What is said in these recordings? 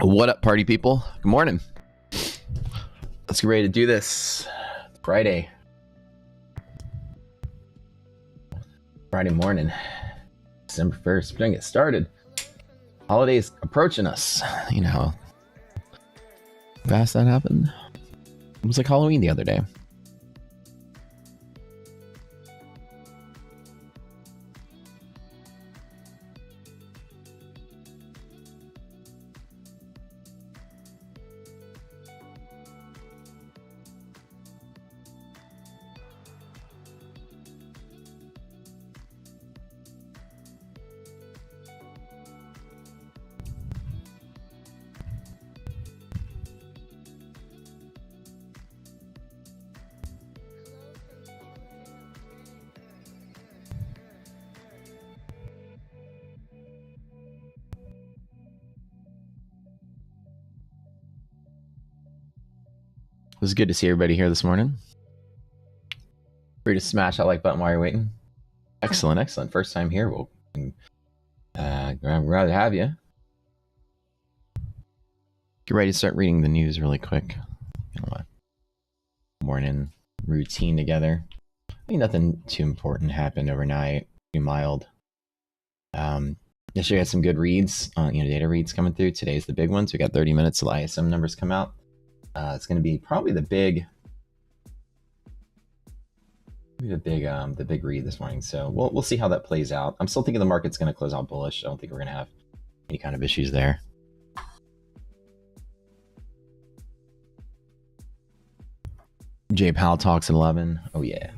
What up, party people? Good morning. Let's get ready to do this. Friday morning, December 1st. We're gonna get started. Holidays approaching us. You know how fast that happened? It was like Halloween the other day. It was good to see everybody here this morning. Free to smash that like button while you're waiting. Excellent, excellent. First time here. Well, I'd rather have you. Get ready to start reading the news really quick. Morning routine together. I think nothing too important happened overnight. Pretty mild. Yesterday had some good reads on data reads coming through. Today's the big ones. We got 30 minutes till ISM numbers come out. It's going to be probably the big read this morning. So we'll see how that plays out. I'm still thinking the market's going to close out bullish. I don't think we're going to have any kind of issues there. Jay Powell talks at 11. Oh yeah.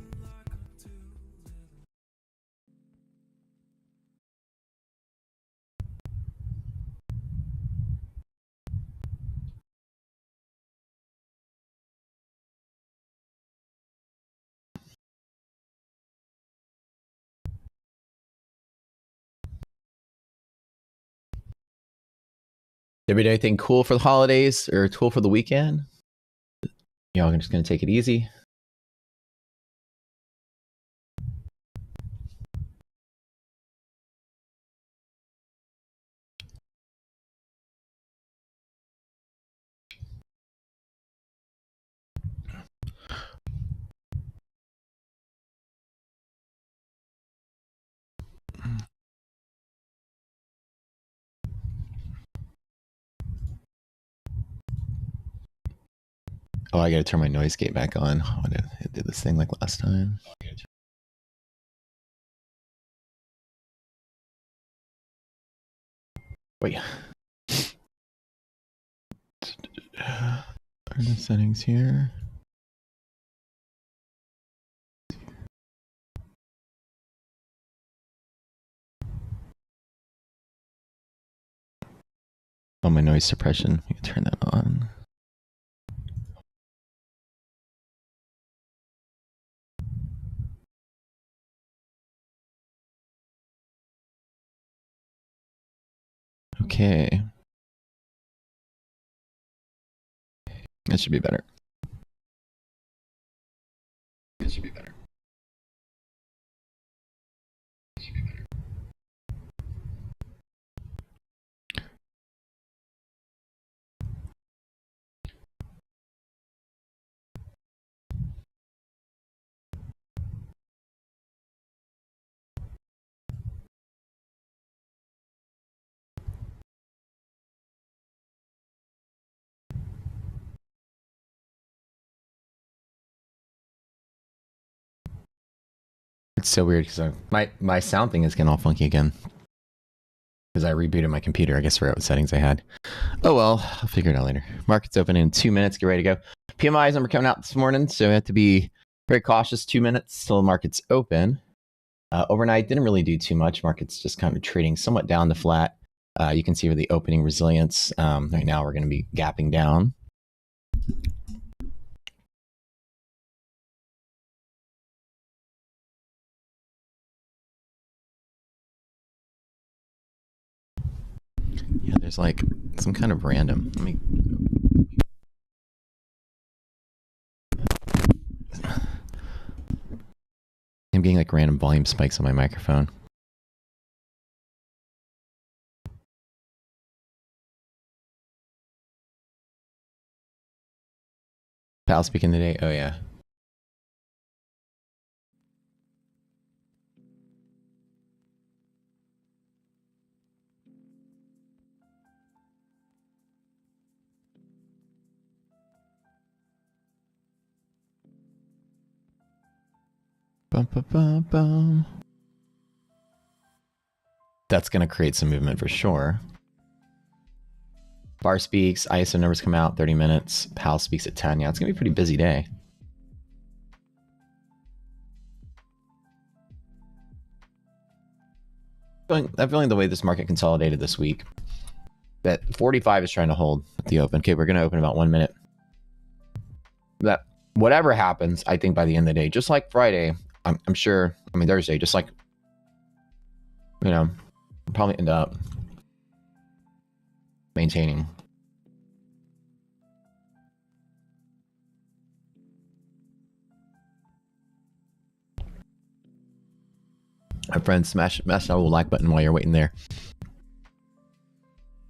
Did we do anything cool for the holidays or cool for the weekend? Y'all are just going to take it easy. Oh, I gotta turn my noise gate back on. I did this thing like last time. Wait. Are the settings here? Oh, my noise suppression. You can turn that on. Okay. That should be better. It should be better. It's so weird because my sound thing is getting all funky again. Because I rebooted my computer. I guess I forgot what settings I had. Oh well, I'll figure it out later. Market's open in 2 minutes. Get ready to go. PMI's number coming out this morning, so we have to be very cautious. 2 minutes till the market's open. Overnight didn't really do too much. Market's just kind of trading somewhat down to flat. You can see where the opening resilience. Right now we're going to be gapping down. Yeah, there's like some kind of random. I'm getting like random volume spikes on my microphone. Pal speaking today? Oh, yeah. Bum, bum, bum, bum. That's going to create some movement for sure. Bar speaks, ISO numbers come out, 30 minutes. Pal speaks at 10. Yeah, it's going to be a pretty busy day. I'm feeling the way this market consolidated this week, that 45 is trying to hold at the open. Okay, we're going to open about 1 minute. That whatever happens, I think by the end of the day, just like Friday, I'm sure, I mean, Thursday, just like, you know, we'll probably end up maintaining. My friends, smash that little like button while you're waiting there.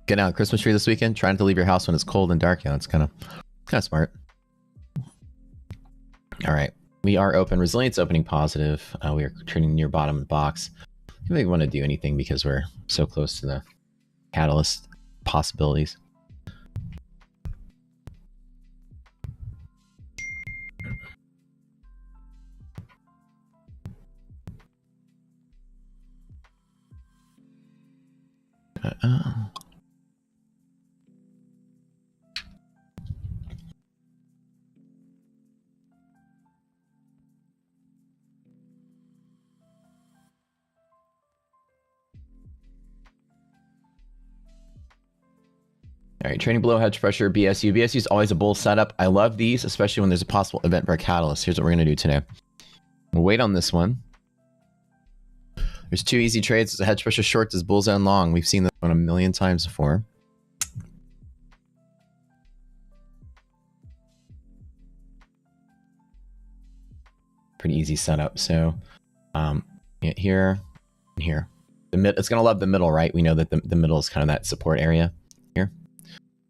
Get out Christmas tree this weekend. Trying to leave your house when it's cold and dark. Yeah, it's kind of smart. All right, we are open. Resilience opening positive. We are trading near bottom of the box. I don't think we want to do anything because we're so close to the catalyst possibilities. All right, trading below hedge pressure, BSU. BSU is always a bull setup. I love these, especially when there's a possible event for a catalyst. Here's what we're going to do today. We'll wait on this one. There's two easy trades. There's a hedge pressure short, there's bulls and long. We've seen this one a million times before. Pretty easy setup. So here and here. It's going to love the middle, right? We know that the middle is kind of that support area here.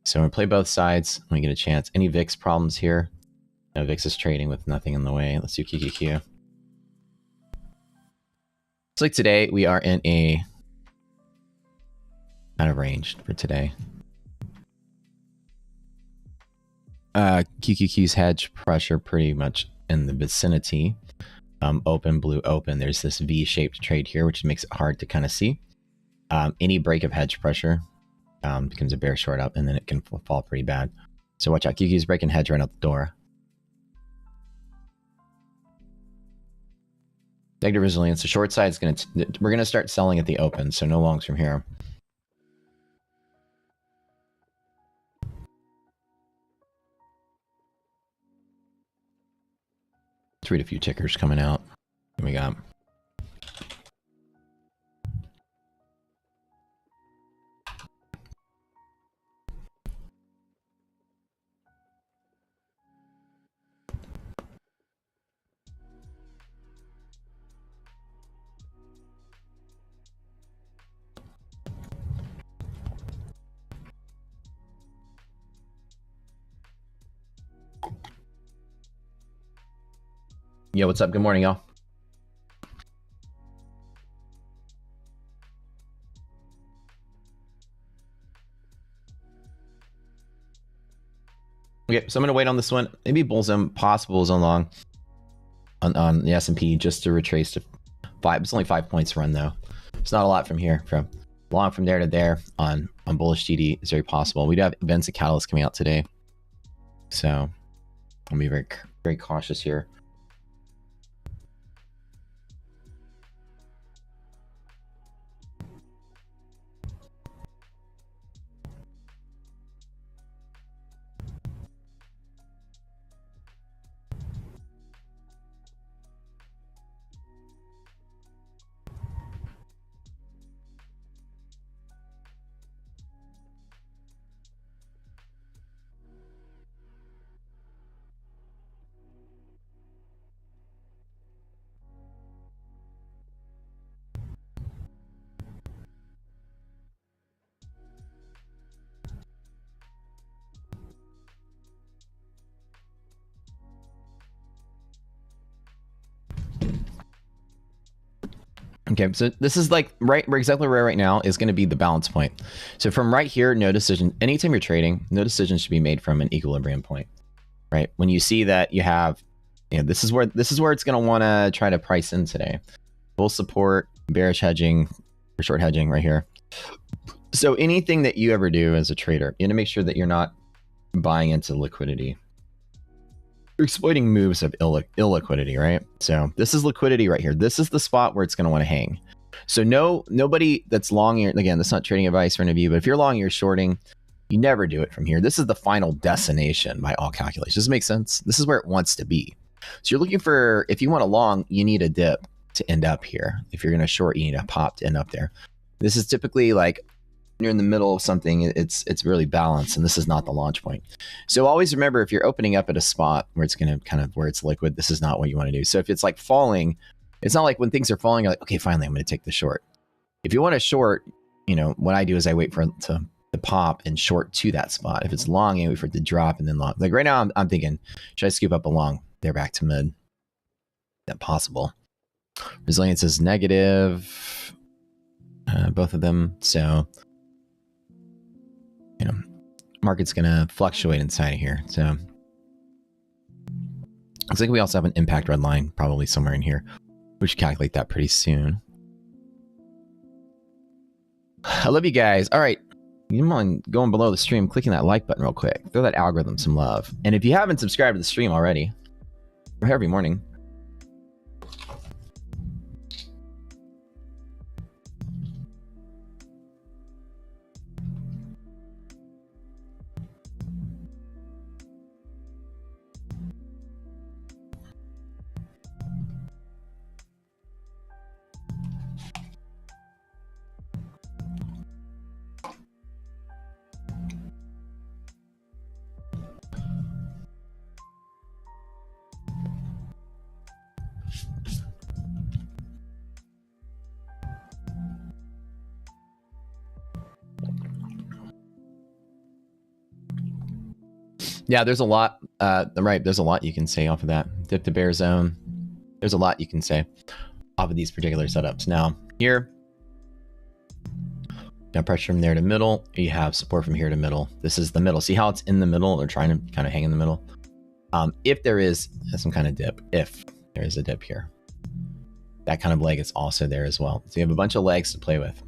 So I'm going to play both sides when we get a chance. Any VIX problems here? No, VIX is trading with nothing in the way. Let's do QQQ. Looks like today we are in a kind of range for today. QQQ's hedge pressure pretty much in the vicinity. Open, blue, open. There's this V-shaped trade here, which makes it hard to kind of see. Any break of hedge pressure becomes a bear short up, and then it can fall pretty bad. So watch out. QQ's breaking hedge right out the door. Negative resilience. The short side is going to... We're going to start selling at the open, so no longs from here. Let's read a few tickers coming out. Here we got... Yo, what's up? Good morning, y'all. Okay, so I'm going to wait on this one. Maybe bulls and possibles on long on the S&P just to retrace to 5. It's only 5 points run, though. It's not a lot from here. From long from there to there on bullish GD is very possible. We do have events and catalysts coming out today. So I'll be very, very cautious here. Okay, so this is like exactly right now is going to be the balance point. So from right here, no decision. Anytime you're trading, no decision should be made from an equilibrium point, right? When you see that you have, this is where it's going to want to try to price in today. Bull support, bearish hedging, or short hedging right here. So anything that you ever do as a trader, you have to make sure that you're not buying into liquidity. You're exploiting moves of illiquidity, right? So this is liquidity right here. This is the spot where it's going to want to hang. So nobody that's long, again, that's not trading advice for any of you, but if you're long, you're shorting, you never do it from here. This is the final destination by all calculations. Does this make sense? This is where it wants to be. So you're looking for, if you want a long, you need a dip to end up here. If you're going to short, you need a pop to end up there. This is typically like you're in the middle of something, it's really balanced, and this is not the launch point. So always remember, if you're opening up at a spot where it's going to where it's liquid, this is not what you want to do. So if it's like falling, it's not like when things are falling, you're like, okay, finally, I'm going to take the short. If you want to short, what I do is I wait for it to pop and short to that spot. If it's long, I wait for it to drop and then long. Like right now, I'm thinking, should I scoop up a long? They're back to mid. Is that possible? Resilience is negative, both of them. So market's gonna fluctuate inside of here. So looks like we also have an impact red line probably somewhere in here. We should calculate that pretty soon. I love you guys. All right, you mind going below the stream, clicking that like button real quick. Throw that algorithm some love. And if you haven't subscribed to the stream already, we're here every morning. Yeah, there's a lot. Right, there's a lot you can say off of that. Dip to bear zone. There's a lot you can say off of these particular setups. Now, here, now pressure from there to middle. You have support from here to middle. This is the middle. See how it's in the middle? They're trying to kind of hang in the middle. If there is some kind of dip, if there is a dip here, that kind of leg is also there as well. So you have a bunch of legs to play with.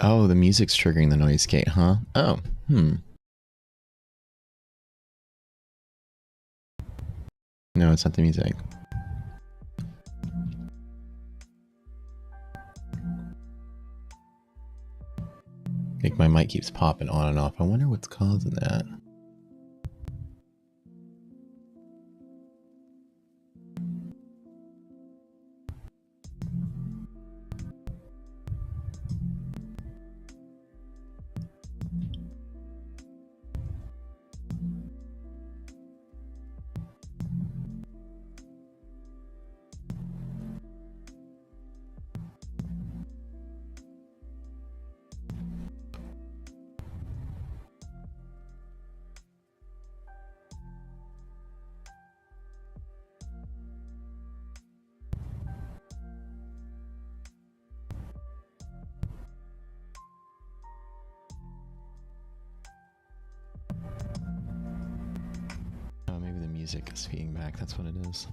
Oh, the music's triggering the noise gate, huh? Oh, No, it's not the music. I think my mic keeps popping on and off. I wonder what's causing that. Oh, maybe the music is feeding back. That's what it is.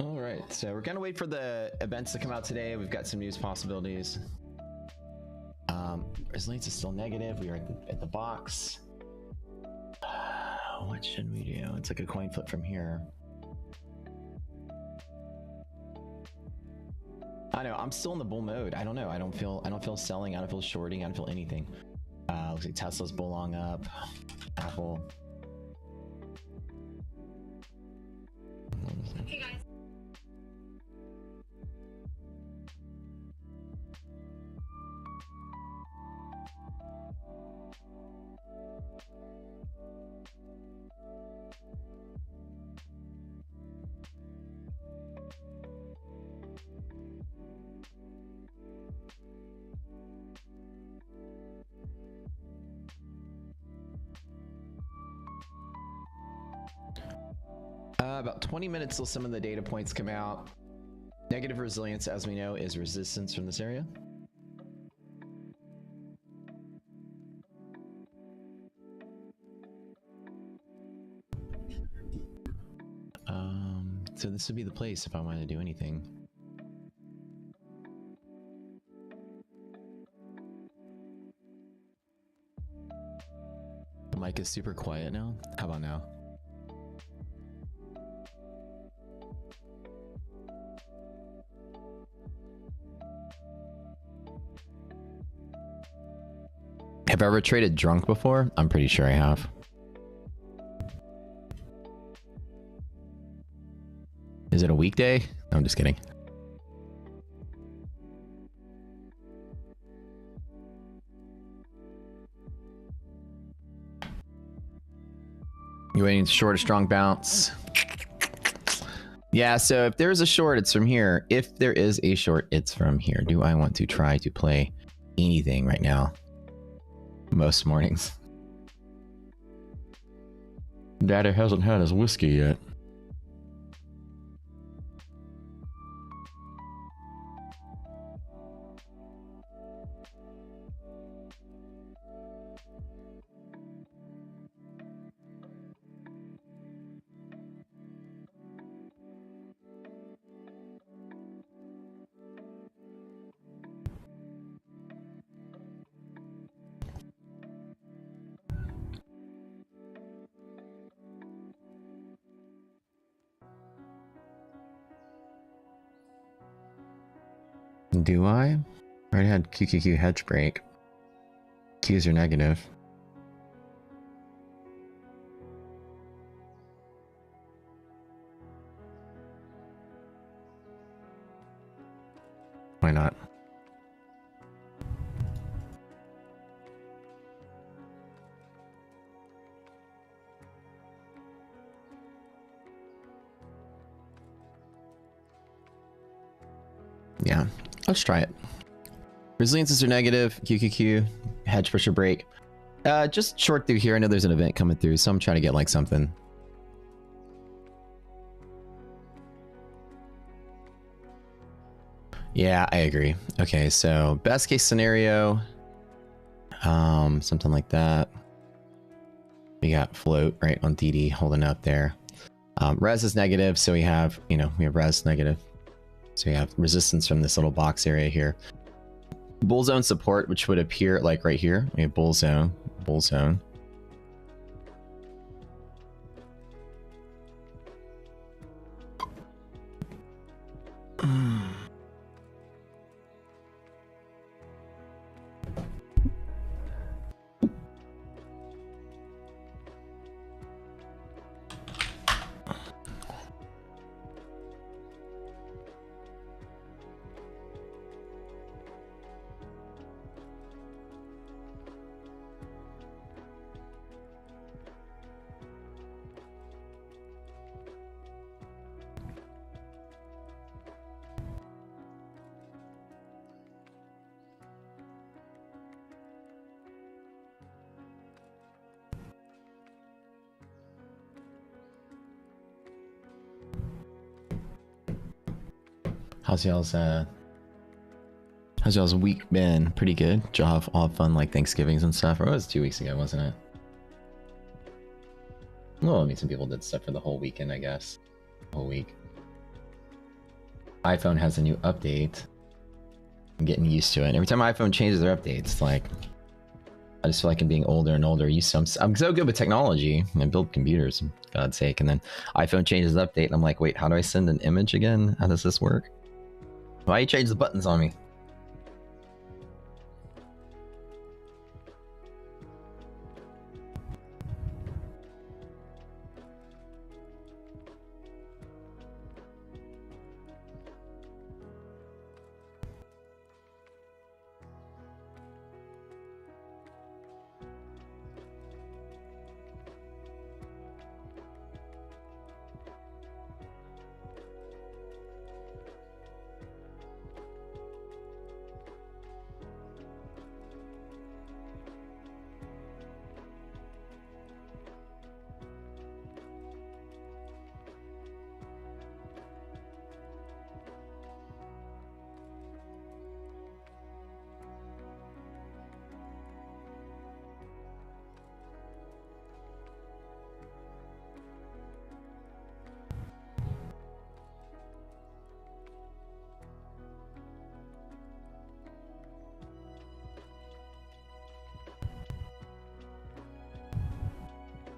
All right, so we're gonna wait for the events to come out today. We've got some news possibilities. Resilience is still negative. We are at the box. what should we do? It's like a coin flip from here. I know, I'm still in the bull mode. I don't know. I don't feel selling, I don't feel shorting, I don't feel anything. Looks like Tesla's bulling up. Apple. Hey guys. About 20 minutes till some of the data points come out. Negative resilience, as we know, is resistance from this area. So this would be the place if I wanted to do anything. The mic is super quiet now. How about now? Have I ever traded drunk before? I'm pretty sure I have. Is it a weekday? No, I'm just kidding. You waiting to short a strong bounce? Yeah, so if there's a short, it's from here. If there is a short, it's from here. Do I want to try to play anything right now? Most mornings. Daddy hasn't had his whiskey yet. Do I? I already had QQQ hedge break. Qs are negative. Why not? Yeah, let's try it. Resiliences are negative. QQQ, hedge pressure break. Just short through here. I know there's an event coming through, so I'm trying to get like something. Yeah, I agree. Okay, so best case scenario, something like that. We got float right on DD holding up there. Res is negative, so we have, we have res negative. So we have resistance from this little box area here. Bull zone support, which would appear like right here. We have bull zone, bull zone. How's y'all's week been? Pretty good. Did y'all have all fun like Thanksgivings and stuff? Or it was 2 weeks ago, wasn't it? Well, I mean, some people did stuff for the whole weekend, I guess. Whole week. iPhone has a new update. I'm getting used to it. Every time iPhone changes their updates, it's like I just feel like I'm being older and older. I'm so good with technology and I build computers, for God's sake. And then iPhone changes the update and I'm like, wait, how do I send an image again? How does this work? Why you change the buttons on me?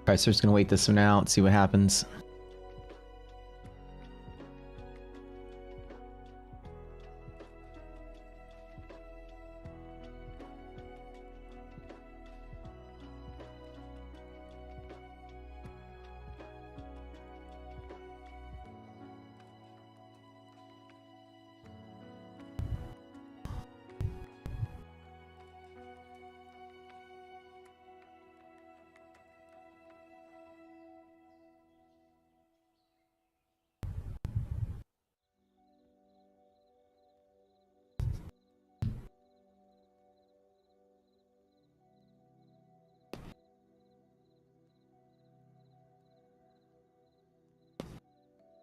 Alright, so we're just gonna wait this one out, see what happens.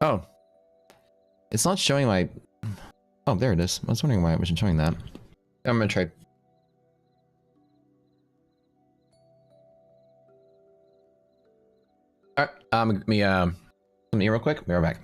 Oh. It's not showing my... Oh, there it is. I was wondering why it wasn't showing that. I'm gonna try... Alright, let me real quick. Be right back.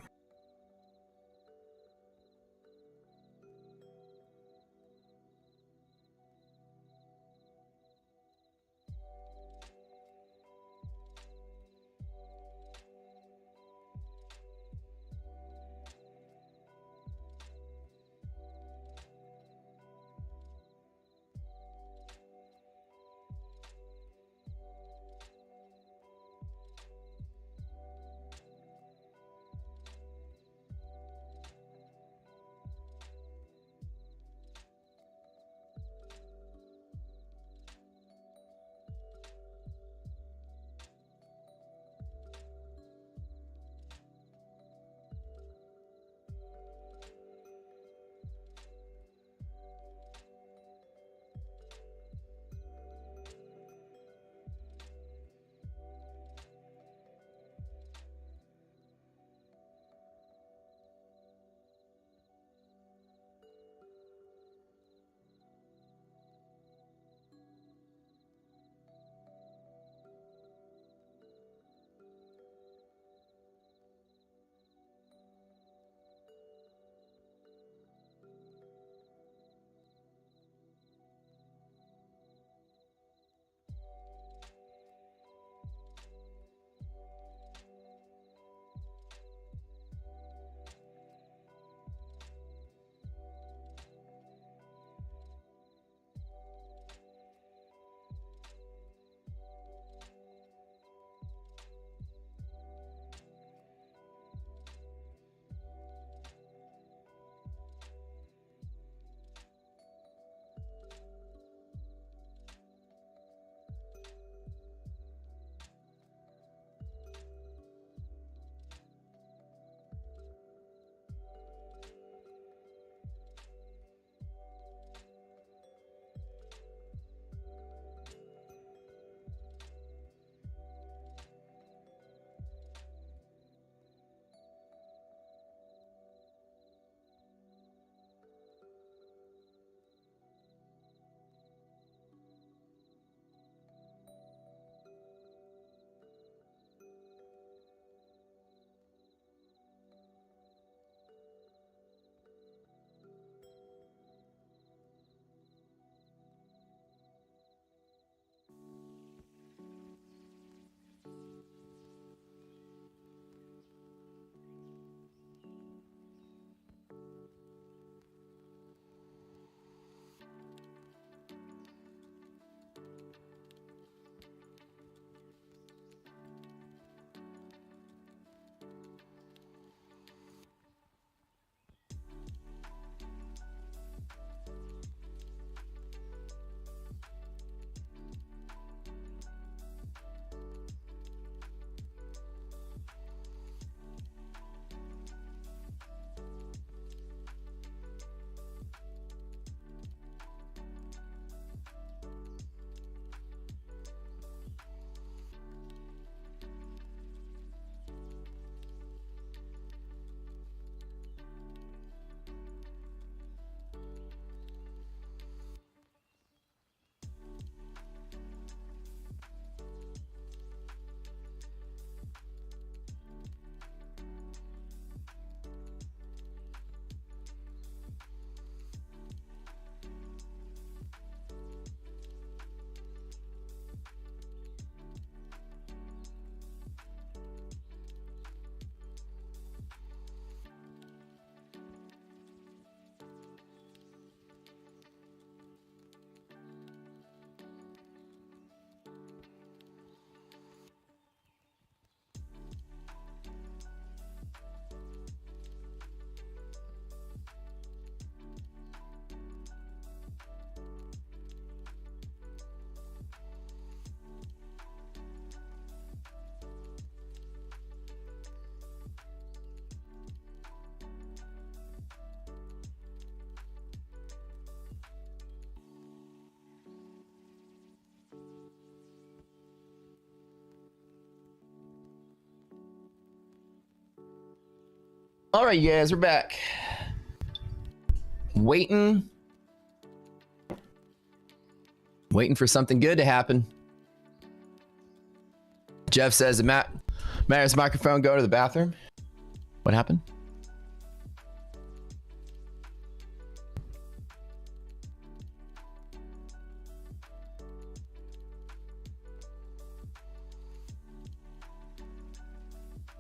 All right, you guys, we're back. Waiting for something good to happen. Jeff says, Matt's microphone go to the bathroom. What happened?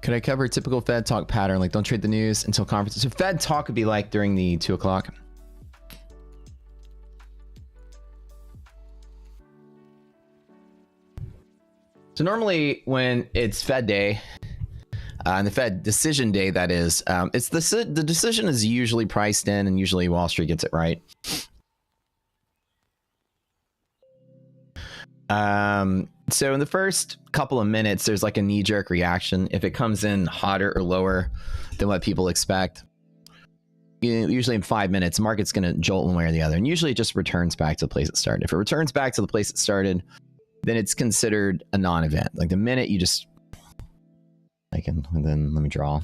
Could I cover a typical Fed talk pattern? Like, don't trade the news until conferences. So Fed talk would be like during the 2 o'clock. So normally when it's Fed day, and the Fed decision day, that is, it's the decision is usually priced in, and usually Wall Street gets it right. So in the first couple of minutes, there's like a knee-jerk reaction. If it comes in hotter or lower than what people expect, usually in 5 minutes, the market's going to jolt one way or the other. And usually it just returns back to the place it started. If it returns back to the place it started, then it's considered a non-event. Like the minute you just, then let me draw.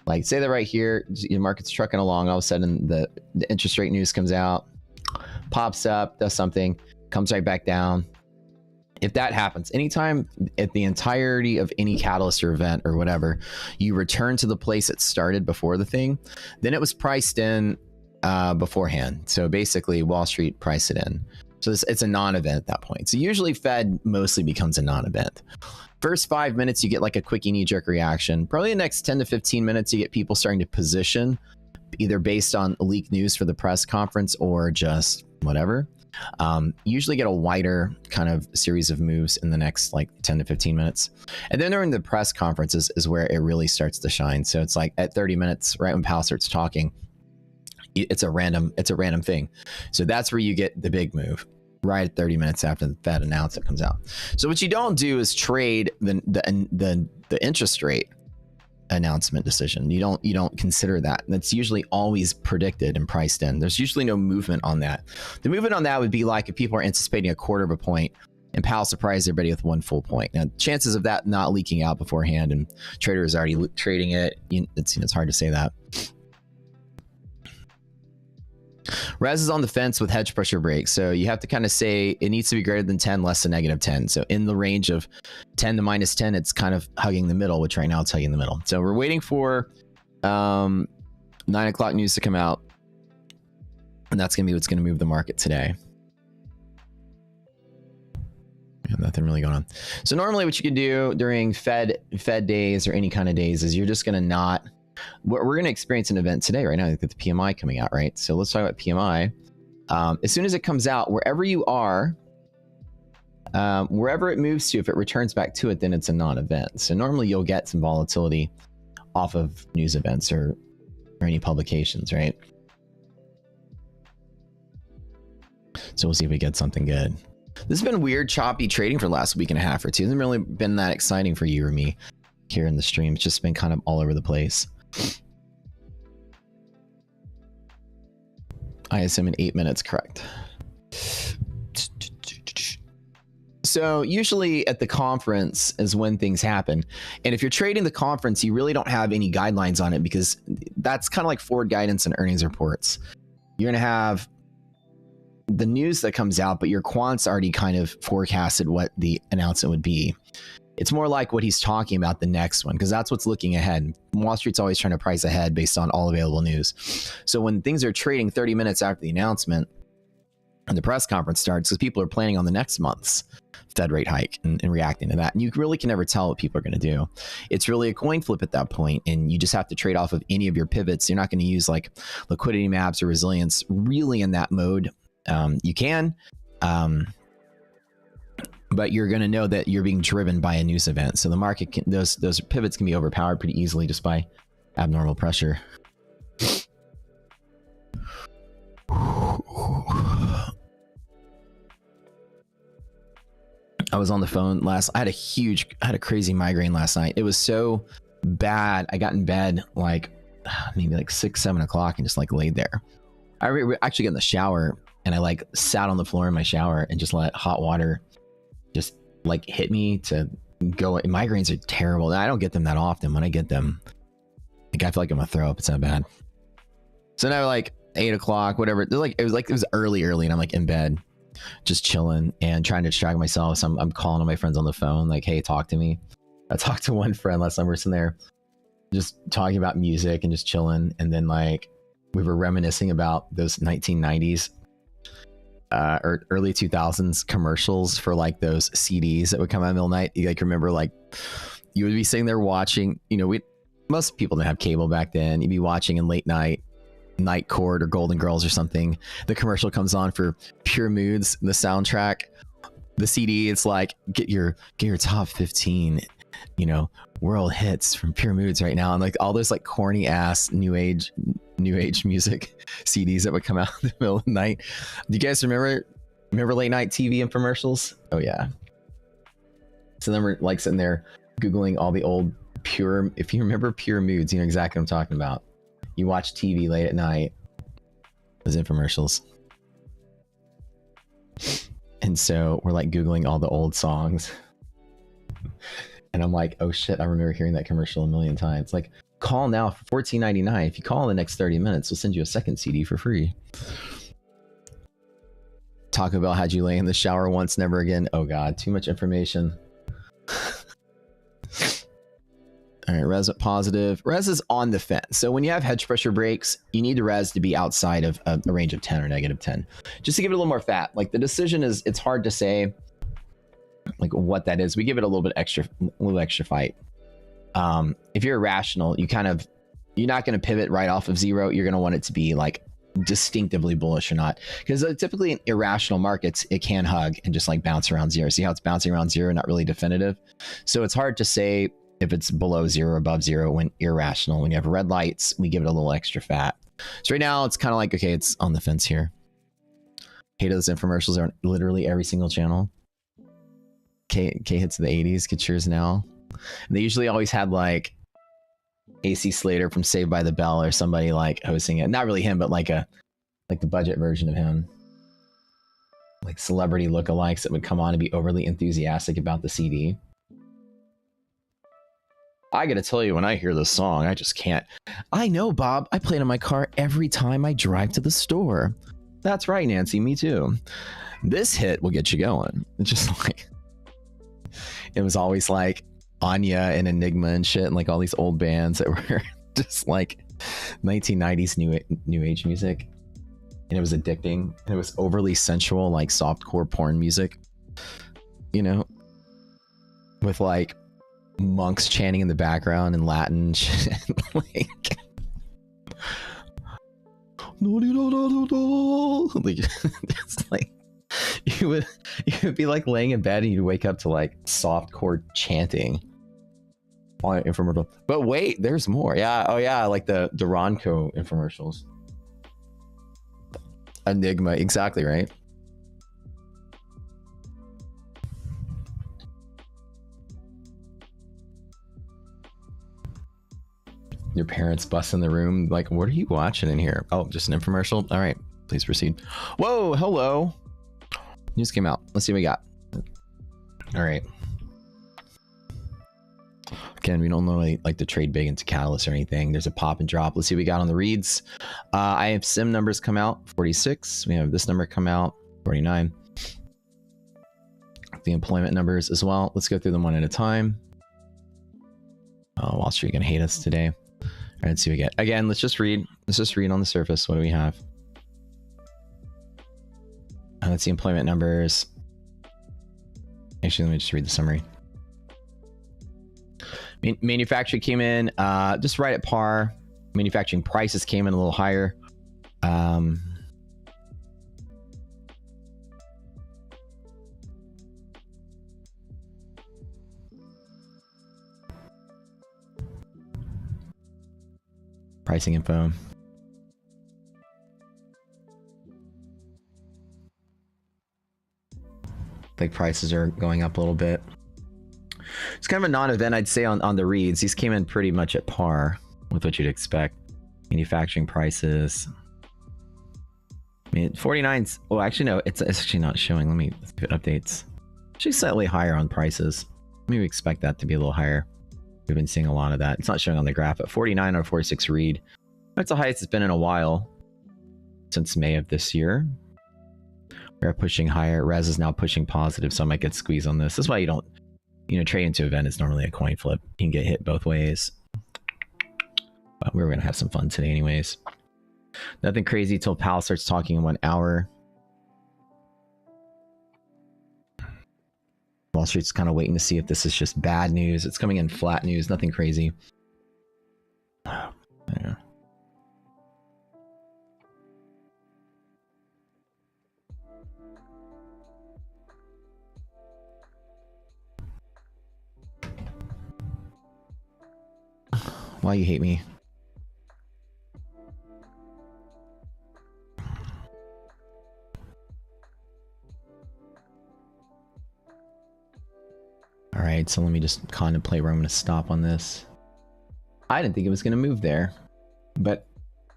Like say that right here, the market's trucking along. All of a sudden the interest rate news comes out, pops up, does something, comes right back down. If that happens, anytime at the entirety of any catalyst or event or whatever, you return to the place it started before the thing, then it was priced in beforehand. So basically Wall Street priced it in. So it's a non-event at that point. So usually Fed mostly becomes a non-event. First 5 minutes, you get like a quickie knee-jerk reaction. Probably the next 10 to 15 minutes, you get people starting to position, either based on leaked news for the press conference or just whatever. Usually get a wider kind of series of moves in the next like 10 to 15 minutes. And then during the press conferences is where it really starts to shine. So it's like at 30 minutes, right when Powell starts talking, it's a random thing. So that's where you get the big move, right at 30 minutes after the Fed announcement comes out. So what you don't do is trade the interest rate announcement decision. You don't consider that. That's usually always predicted and priced in. There's usually no movement on that. The movement on that would be like if people are anticipating a 1/4 of a point and Powell surprised everybody with 1 full point. Now, chances of that not leaking out beforehand and traders already trading it, it's hard to say that. Res is on the fence with hedge pressure breaks. So you have to kind of say it needs to be greater than 10, less than -10. So in the range of 10 to -10, it's kind of hugging the middle, which right now it's hugging the middle. So we're waiting for 9 o'clock news to come out. And that's going to be what's going to move the market today. Nothing really going on. So normally what you can do during Fed days or any kind of days is you're just going to not... We're going to experience an event today right now with the PMI coming out, right? So let's talk about PMI. As soon as it comes out, wherever you are, wherever it moves to, if it returns back to it, then it's a non-event. So normally you'll get some volatility off of news events or any publications, right? So we'll see if we get something good. This has been weird, choppy trading for the last week and a half or two. It hasn't really been that exciting for you or me here in the stream. It's just been kind of all over the place. ISM in 8 minutes, correct. So usually at the conference is when things happen. And if you're trading the conference, you really don't have any guidelines on it because that's kind of like forward guidance and earnings reports. You're going to have the news that comes out, but your quants already kind of forecasted what the announcement would be. It's more like what he's talking about the next one, because that's what's looking ahead. Wall Street's always trying to price ahead based on all available news. So when things are trading 30 minutes after the announcement and the press conference starts, because people are planning on the next month's Fed rate hike and reacting to that. And you really can never tell what people are going to do. It's really a coin flip at that point, and you just have to trade off of any of your pivots. You're not going to use like liquidity maps or resilience really in that mode. You can, but you're going to know that you're being driven by a news event. So the market can, those pivots can be overpowered pretty easily just by abnormal pressure. I was on the phone I had a crazy migraine last night. It was so bad. I got in bed like maybe like 6, 7 o'clock and just like laid there. I actually got in the shower and I like sat on the floor in my shower and just let hot water just like hit me to go. Migraines are terrible. I don't get them that often. When I get them, Like I feel like I'm gonna throw up. It's not bad. So now like 8 o'clock, whatever. It was early, and I'm like in bed, just chilling and trying to distract myself. So I'm calling all my friends on the phone, like, hey, talk to me. I talked to one friend last time we were sitting there, just talking about music and just chilling. And then like we were reminiscing about those 1990s or early 2000s commercials for like those CDs that would come out in the middle of the night. You like remember like you would be sitting there watching, you know, most people didn't have cable back then. You'd be watching in late night Court or Golden Girls or something. The commercial comes on for Pure Moods, the soundtrack. The CD, it's like get your top 15, you know, world hits from Pure Moods right now, and like all those like corny ass new age music CDs that would come out in the middle of the night. Do you guys remember late night TV infomercials? Oh yeah. So then we're like sitting there googling all the old Pure. If you remember Pure Moods, you know exactly what I'm talking about. You watch TV late at night, those infomercials. And so we're like googling all the old songs, and I'm like, oh shit, I remember hearing that commercial a million times. Like, call now for $14.99. If you call in the next 30 minutes, we'll send you a second CD for free. Taco Bell had you lay in the shower once, never again. Oh god, too much information. All right, res positive. Res is on the fence. So when you have hedge pressure breaks, you need the res to be outside of a range of 10 or negative 10. Just to give it a little more fat. Like the decision is, it's hard to say like what that is. We give it a little extra fight. If you're irrational, you're not going to pivot right off of zero. You're going to want it to be like distinctively bullish or not. Because typically in irrational markets, it can hug and just like bounce around zero. See how it's bouncing around zero, not really definitive. So it's hard to say if it's below zero or above zero when irrational. When you have red lights, we give it a little extra fat. So right now it's kind of like, okay, it's on the fence here. Hate those infomercials are on literally every single channel. K hits the 80s, get yours now. And they usually always had like AC Slater from Saved by the Bell or somebody like hosting it. Not really him, but like the budget version of him. Like celebrity lookalikes that would come on and be overly enthusiastic about the CD. I gotta tell you, when I hear this song, I just can't. I know, Bob. I play it in my car every time I drive to the store. That's right, Nancy. Me too. This hit will get you going. It's just like, it was always like Anya and Enigma and shit, and like all these old bands that were just like 1990s new age music, and it was addicting, and it was overly sensual, like softcore porn music, you know, with like monks chanting in the background in Latin shit. Like, it's like you would be like laying in bed and you'd wake up to like softcore chanting. Infomercial. But wait, there's more. Yeah, oh yeah, like the Ronco infomercials. Enigma, exactly right. Your parents bust in the room like, what are you watching in here? Oh, just an infomercial. All right, please proceed. Whoa, hello. News came out. Let's see what we got. All right. Again, we don't normally like to trade big into catalysts or anything. There's a pop and drop. Let's see what we got on the reads. I have sim numbers come out, 46. We have this number come out, 49. The employment numbers as well. Let's go through them one at a time. Oh, Wall Street gonna hate us today. All right, let's see what we get. Again, let's just read on the surface. What do we have? Let's see employment numbers. Actually, let me just read the summary. Manufacturing came in just right at par. Manufacturing prices came in a little higher. Pricing info. Like prices are going up a little bit. It's kind of a non-event, I'd say, on the reads. These came in pretty much at par with what you'd expect. Manufacturing prices. I mean, 49's... Oh, actually, no. It's actually not showing. Let me see if it updates. Actually, slightly higher on prices. Maybe expect that to be a little higher. We've been seeing a lot of that. It's not showing on the graph, but 49 or 46 read. That's the highest it's been in a while since May of this year. We're pushing higher. Res is now pushing positive, so I might get squeezed on this. That's why you don't, trade into event is normally a coin flip. You can get hit both ways. But we're going to have some fun today anyways. Nothing crazy till Powell starts talking in 1 hour. Wall Street's kind of waiting to see if this is just bad news. It's coming in flat news, nothing crazy. Yeah. Why you hate me? All right, so let me just contemplate where I'm going to stop on this. I didn't think it was going to move there, but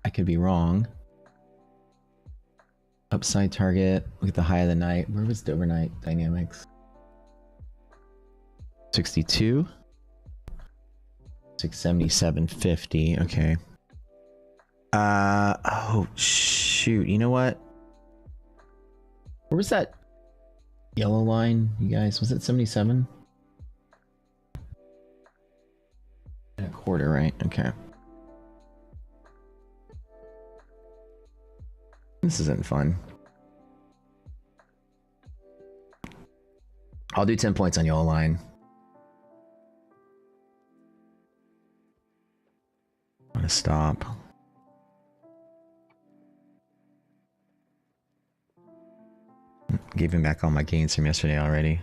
I could be wrong. Upside target, look at the high of the night. Where was the overnight dynamics? 62. 677.50, okay. Oh, shoot, you know what? Where was that yellow line, you guys? Was it 77? And a quarter, right? Okay. This isn't fun. I'll do 10 points on yellow line. I'm gonna stop. Gave him back all my gains from yesterday already.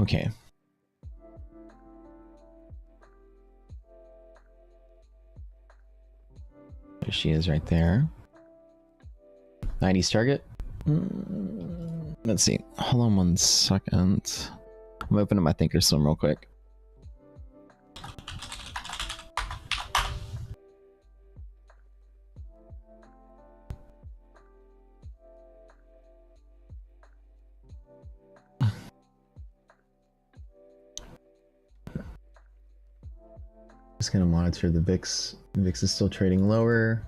Okay. There she is right there. 90s target. Let's see. Hold on 1 second. I'm opening my Thinkorswim real quick. Just gonna monitor the VIX. The VIX is still trading lower.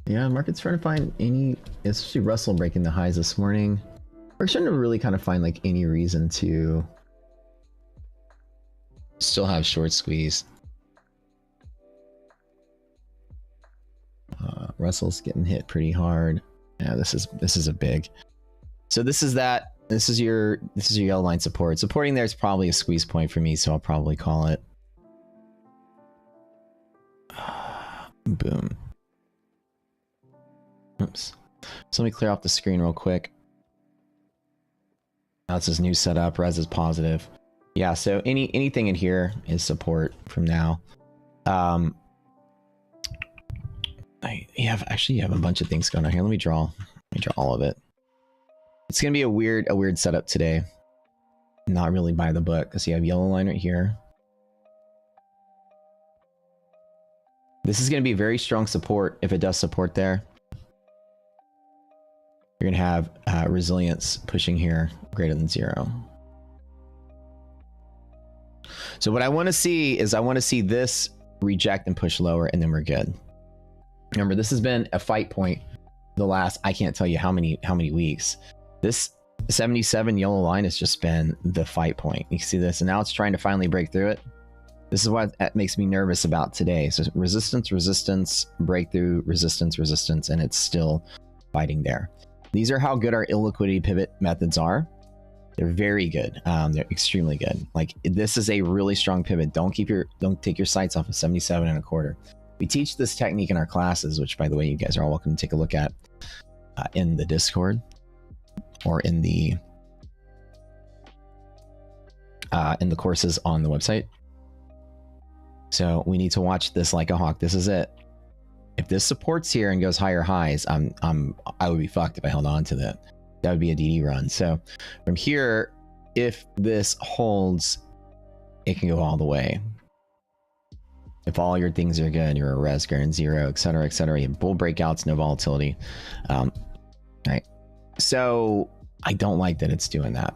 Yeah, market's trying to find any, especially Russell breaking the highs this morning. We're trying to really kind of find like any reason to still have short squeeze. Russell's getting hit pretty hard. Yeah, this is a big. So this is that. This is your yellow line support. Supporting there is probably a squeeze point for me, so I'll probably call it. Boom. Oops. So let me clear off the screen real quick. Now it's this new setup. Res is positive. Yeah, so anything in here is support from now. You have a bunch of things going on here. Let me draw all of it. It's gonna be a weird setup today. Not really by the book, because you have yellow line right here. This is gonna be very strong support if it does support there. You're gonna have resilience pushing here greater than 0. So what I want to see is this reject and push lower, and then we're good. Remember, this has been a fight point the last, I can't tell you how many weeks. This 77 yellow line has just been the fight point. You can see this, and now it's trying to finally break through it. This is what makes me nervous about today. So resistance, resistance, breakthrough, resistance, resistance, and it's still fighting there. These are how good our illiquidity pivot methods are. They're very good. They're extremely good. Like, this is a really strong pivot. Don't take your sights off of 77.25. We teach this technique in our classes, which, by the way, you guys are all welcome to take a look at in the Discord or in the courses on the website. So we need to watch this like a hawk. This is it. If this supports here and goes higher highs, I would be fucked if I held on to that. That would be a DD run. So from here, if this holds, it can go all the way. If all your things are good, you're a res, and 0, etc., etc. You have bull breakouts, no volatility. Right. So I don't like that it's doing that.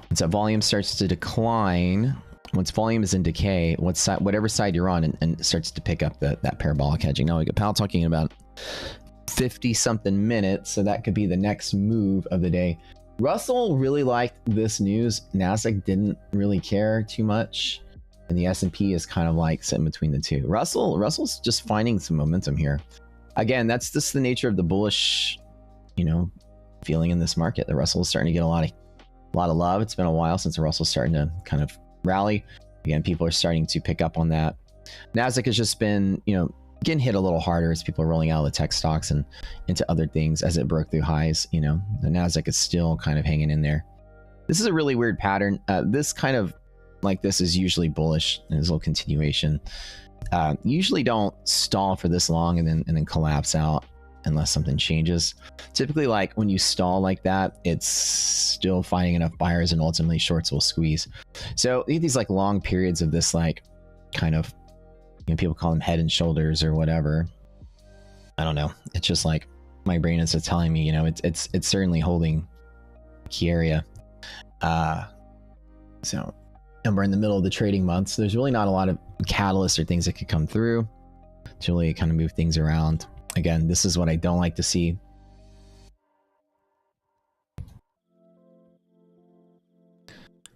Once that volume starts to decline, once volume is in decay, whatever side you're on, and starts to pick up that parabolic hedging. Now we got Powell talking about 50 something minutes, so that could be the next move of the day. Russell really liked this news. Nasdaq didn't really care too much, and the S&P is kind of like sitting between the two. Russell's just finding some momentum here. Again, that's just the nature of the bullish, feeling in this market. The Russell is starting to get a lot of love. It's been a while since the Russell's starting to kind of rally. Again, people are starting to pick up on that. Nasdaq has just been, getting hit a little harder as people are rolling out of the tech stocks and into other things as it broke through highs. The Nasdaq is still kind of hanging in there. This is a really weird pattern. This kind of like this is usually bullish, and there's a little continuation. Usually don't stall for this long and then collapse out unless something changes. Typically, like when you stall like that, it's still finding enough buyers and ultimately shorts will squeeze. So you get these like long periods of this like kind of, people call them head and shoulders or whatever. I don't know. It's just like my brain is telling me, it's certainly holding key area. So, and we're in the middle of the trading month, so there's really not a lot of catalysts or things that could come through to really kind of move things around. Again, this is what I don't like to see.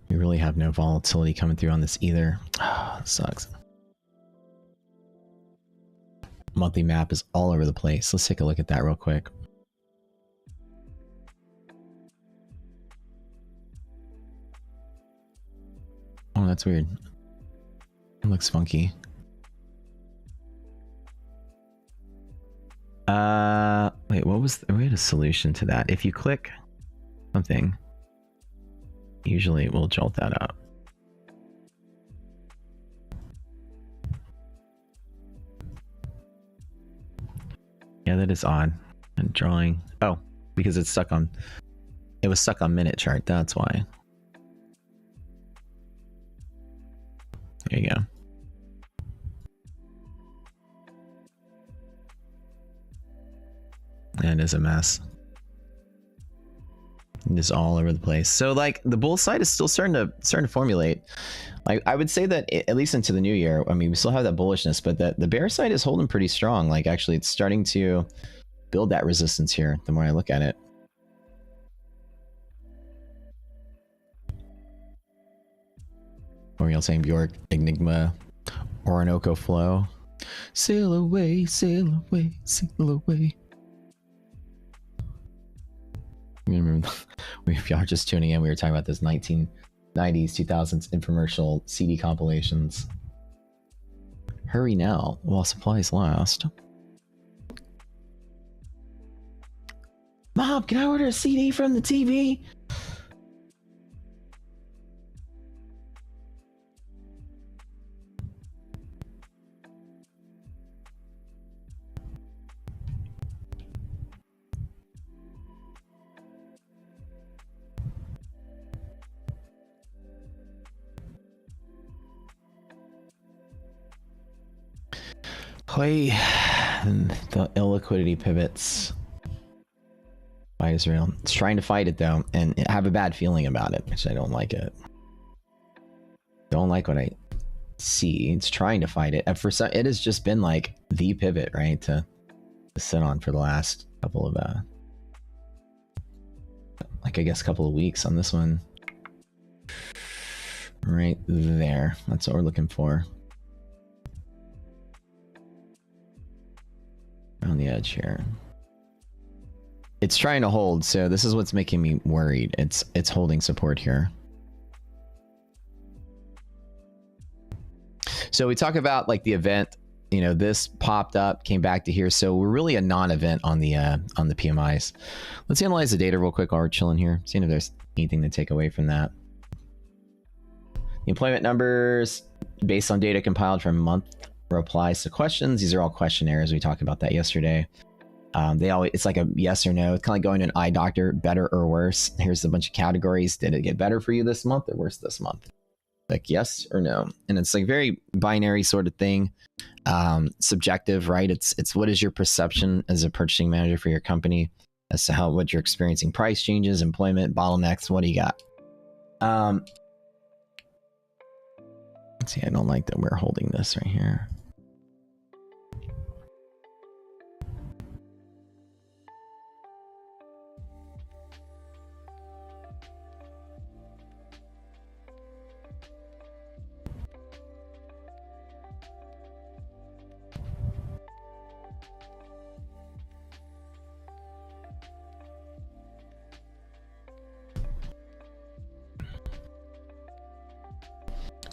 We really have no volatility coming through on this either. It sucks. Monthly map is all over the place. Let's take a look at that real quick. Oh, that's weird. It looks funky. Wait, we had a solution to that. If you click something, usually it will jolt that up. Yeah, that is odd. And drawing. Oh, because it was stuck on minute chart. That's why. There you go. That is a mess. It's all over the place. So like the bull side is still starting to formulate. Like I would say that at least into the new year, I mean, we still have that bullishness, but the bear side is holding pretty strong. Like actually it's starting to build that resistance here the more I look at it. Or y'all saying Bjork, Enigma, Orinoco Flow. Sail away, sail away, sail away. Remember, if y'all are just tuning in, we were talking about this 1990s, 2000s infomercial CD compilations. Hurry now while supplies last. Mom, can I order a CD from the TV? Play the illiquidity pivots by Israel. It's trying to fight it though, and have a bad feeling about it, which I don't like it. Don't like what I see. It's trying to fight it. And for some, it has just been like the pivot, right, to sit on for the last couple of like I guess a couple of weeks on this one. Right there. That's what we're looking for. On the edge here. It's trying to hold, so this is what's making me worried. It's holding support here. So we talk about like the event, this popped up, came back to here. So we're really a non-event on the PMIs. Let's analyze the data real quick while we're chilling here, seeing if there's anything to take away from that. The employment numbers based on data compiled from month replies to questions. These are all questionnaires. We talked about that yesterday. It's like a yes or no. It's kind of like going to an eye doctor, better or worse. Here's a bunch of categories. Did it get better for you this month or worse this month? Like yes or no. And it's like very binary sort of thing. subjective, right? It's what is your perception as a purchasing manager for your company as to what you're experiencing, price changes, employment, bottlenecks. What do you got? Let's see, I don't like that we're holding this right here.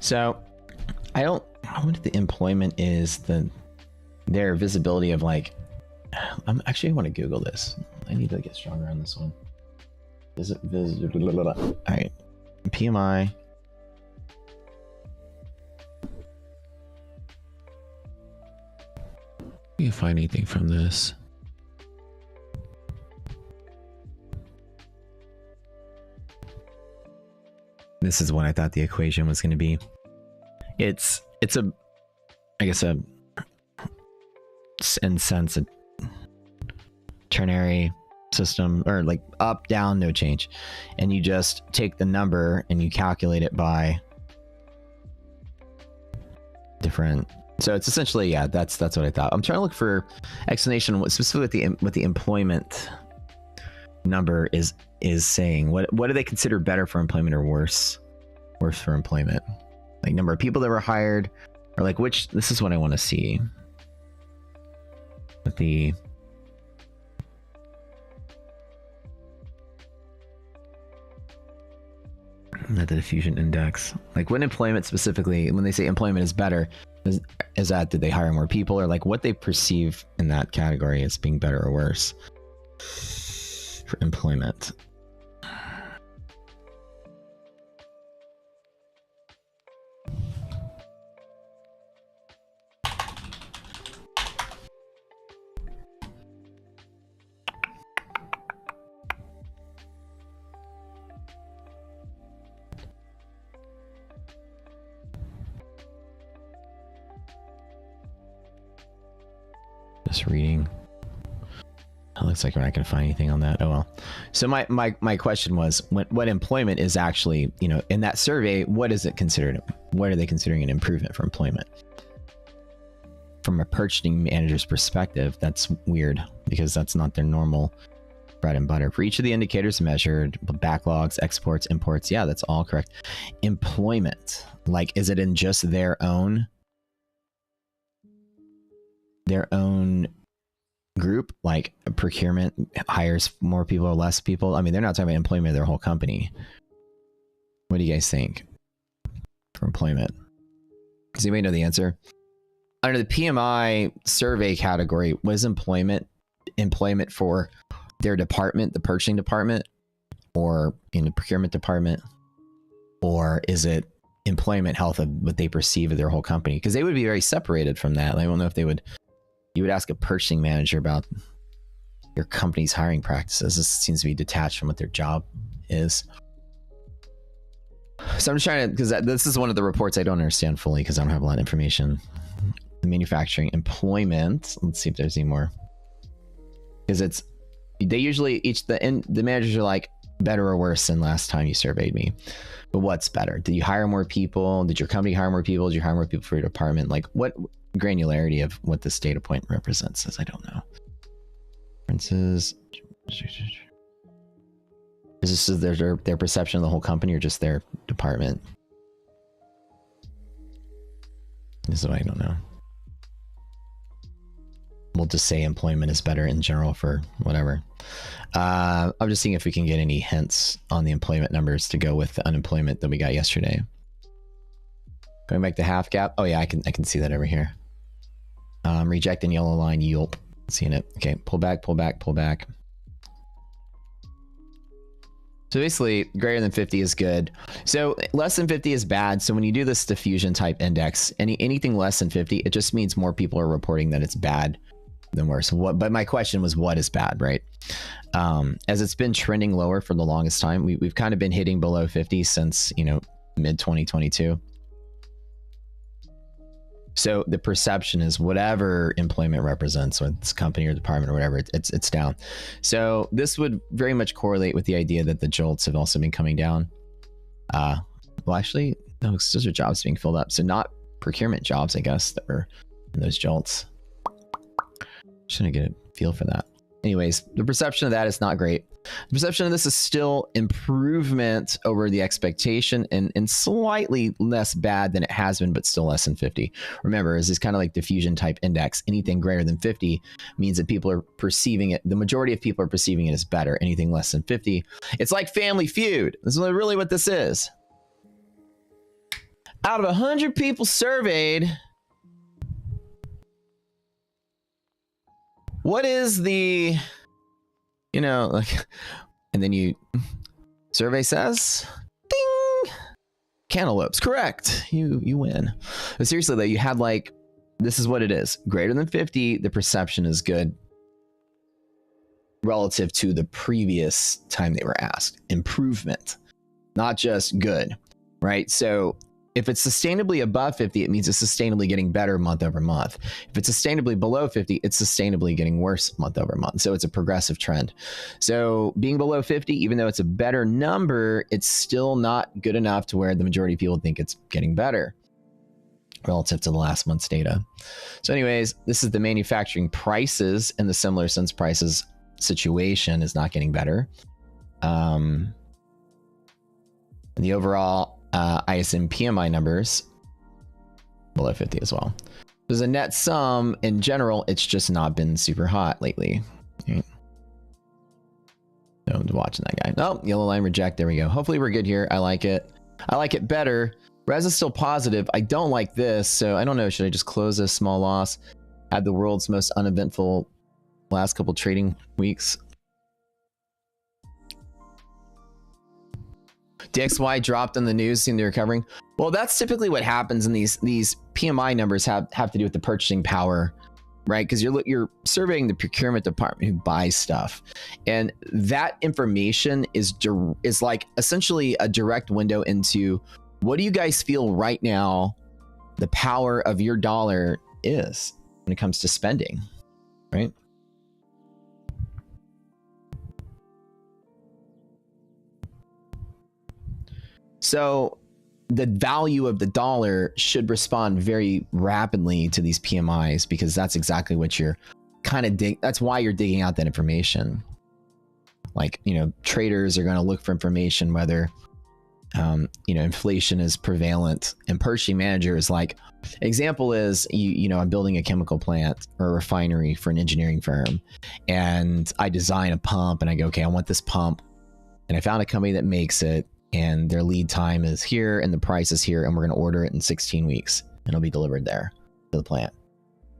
So I wonder if the employment is their visibility of like, I want to Google this. I need to get stronger on this one. Is it all right? PMI. You can find anything from this. This is what I thought the equation was going to be. It's a, I guess in sense, a ternary system, or like up, down, no change. And you just take the number and you calculate it by different. So it's essentially, yeah, that's what I thought. I'm trying to look for explanation specifically what the employment number is saying. What do they consider better for employment or worse for employment? Like number of people that were hired, or like which, this is what I want to see. With the diffusion index, like when employment specifically, when they say employment is better, is that did they hire more people, or like what they perceive in that category as being better or worse for employment. Just reading. It looks like we're not going to find anything on that. Oh well. So my question was, what employment is actually, you know, in that survey, what is it considered? What are they considering an improvement for employment? From a purchasing manager's perspective, that's weird because that's not their normal bread and butter. For each of the indicators measured, backlogs, exports, imports, yeah, that's all correct. Employment, like, is it in just their own group, like procurement hires more people or less people? I mean, they're not talking about employment of their whole company. What do you guys think for employment? Does anybody know the answer? Under the PMI survey category, was employment for their department, the purchasing department, or in the procurement department, or is it employment health of what they perceive of their whole company? Because they would be very separated from that. I don't know if they would. You would ask a purchasing manager about your company's hiring practices. This seems to be detached from what their job is. So I'm just trying to, because this is one of the reports I don't understand fully because I don't have a lot of information. The manufacturing employment. Let's see if there's any more. Because they usually the managers are like better or worse than last time you surveyed me. But what's better? Did you hire more people? Did your company hire more people? Did you hire more people for your department? Like what granularity of what this data point represents is, I don't know. Differences. Is this their perception of the whole company or just their department? This is what I don't know. We'll just say employment is better in general for whatever. I'm just seeing if we can get any hints on the employment numbers to go with the unemployment that we got yesterday. Going back to half gap. Oh yeah, I can see that over here. Rejecting yellow line, yelp. Seeing it. Okay, pull back, pull back, pull back. So basically, greater than 50 is good. So less than 50 is bad. So when you do this diffusion type index, anything less than 50, it just means more people are reporting that it's bad than worse. But my question was, what is bad, right? As it's been trending lower for the longest time, we've kind of been hitting below 50 since, you know, mid 2022. So the perception is whatever employment represents, whether it's company or department or whatever, it's down. So this would very much correlate with the idea that the JOLTS have also been coming down. Well, actually, no, those are jobs being filled up. So not procurement jobs, I guess, that were in those JOLTS. Just gonna get a feel for that. Anyways, the perception of that is not great. The perception of this is still improvement over the expectation and slightly less bad than it has been, but still less than 50. Remember, this is kind of like diffusion type index. Anything greater than 50 means that people are perceiving it. The majority of people are perceiving it as better. Anything less than 50, it's like Family Feud. This is really what this is. Out of 100 people surveyed, what is the, you know, like, and then survey says, ding, cantaloupes, correct. You win. But seriously though, you had like, this is what it is. Greater than 50, the perception is good relative to the previous time they were asked. Improvement, not just good, right? So if it's sustainably above 50, it means it's sustainably getting better month over month. If it's sustainably below 50, it's sustainably getting worse month over month. So it's a progressive trend. So being below 50, even though it's a better number, it's still not good enough to where the majority of people think it's getting better relative to the last month's data. So anyways, this is the manufacturing prices, and the similar sense prices situation is not getting better. And the overall ISM PMI numbers below 50 as well. There's a net sum. In general, it's just not been super hot lately. Right? So I'm watching that guy. Oh, yellow line reject. There we go. Hopefully we're good here. I like it. I like it better. Res is still positive. I don't like this, so I don't know. Should I just close this small loss? Had the world's most uneventful last couple trading weeks. DXY dropped on the news, seeing they're recovering. Well, that's typically what happens in these PMI numbers have to do with the purchasing power, right? Because you're surveying the procurement department who buys stuff, and that information is like essentially a direct window into what do you guys feel right now the power of your dollar is when it comes to spending, right? So the value of the dollar should respond very rapidly to these PMIs, because that's exactly what you're kind of that's why you're digging out that information. Like, you know, traders are going to look for information whether, you know, inflation is prevalent, and purchasing manager is like, example is, you know, I'm building a chemical plant or a refinery for an engineering firm, and I design a pump, and I go, okay, I want this pump, and I found a company that makes it, and their lead time is here and the price is here, and we're going to order it in 16 weeks and it'll be delivered there to the plant.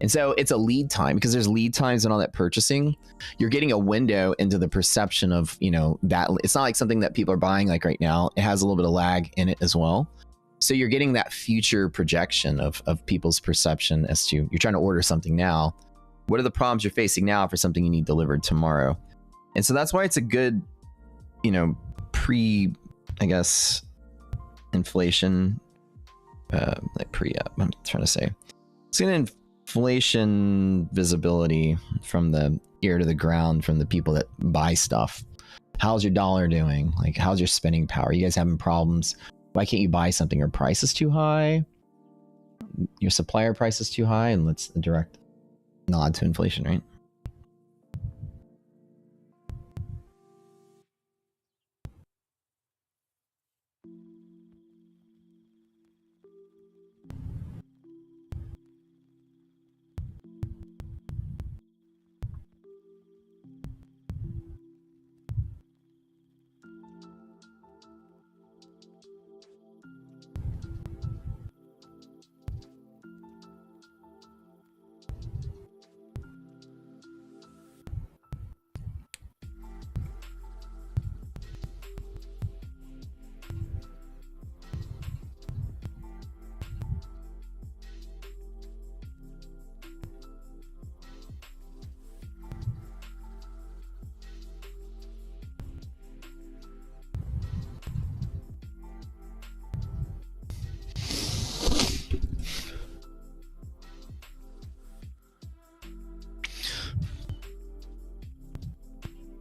And so it's a lead time, because there's lead times and all that purchasing. You're getting a window into the perception of, you know, that it's not like something that people are buying like right now. It has a little bit of lag in it as well. So you're getting that future projection of people's perception as to, you're trying to order something now. What are the problems you're facing now for something you need delivered tomorrow? And so that's why it's a good, you know, I guess, inflation, like I'm trying to say, it's an inflation visibility from the ear to the ground from the people that buy stuff. How's your dollar doing? Like, how's your spending power? You guys having problems? Why can't you buy something? Your price is too high? Your supplier price is too high? And let's direct nod to inflation, right?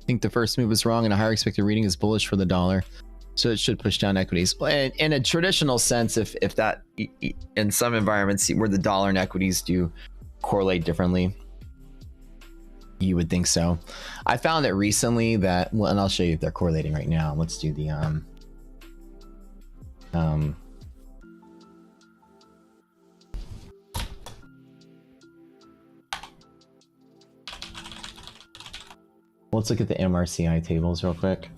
think the first move was wrong and a higher expected reading is bullish for the dollar. So it should push down equities. In a traditional sense, if that, in some environments where the dollar and equities do correlate differently, you would think so. I found it recently that, well, and I'll show you if they're correlating right now. Let's do the let's look at the MRCI tables real quick.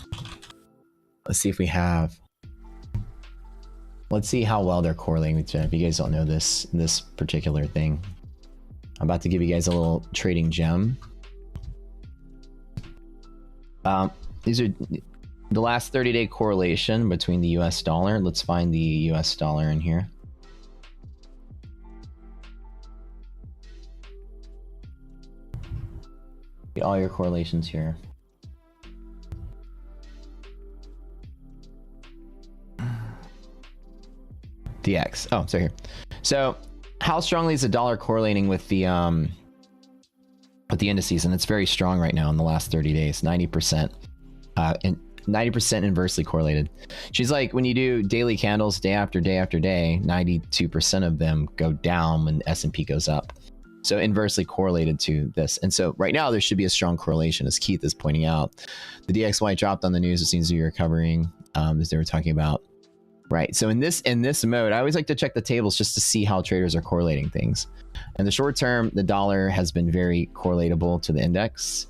Let's see if we have. Let's see how well they're correlating with each other. If you guys don't know this particular thing, I'm about to give you guys a little trading gem. These are the last 30-day correlation between the US dollar. Let's find the US dollar in here. Get all your correlations here. DX. Oh, so here. So how strongly is the dollar correlating with the indices? And it's very strong right now in the last 30 days, 90%. And 90% inversely correlated. She's like, when you do daily candles day after day after day, 92% of them go down when S&P goes up. So inversely correlated to this. And so right now there should be a strong correlation, as Keith is pointing out. The DXY dropped on the news. It seems to be recovering, as they were talking about. Right. So in this mode, I always like to check the tables just to see how traders are correlating things. In the short term, the dollar has been very correlatable to the index.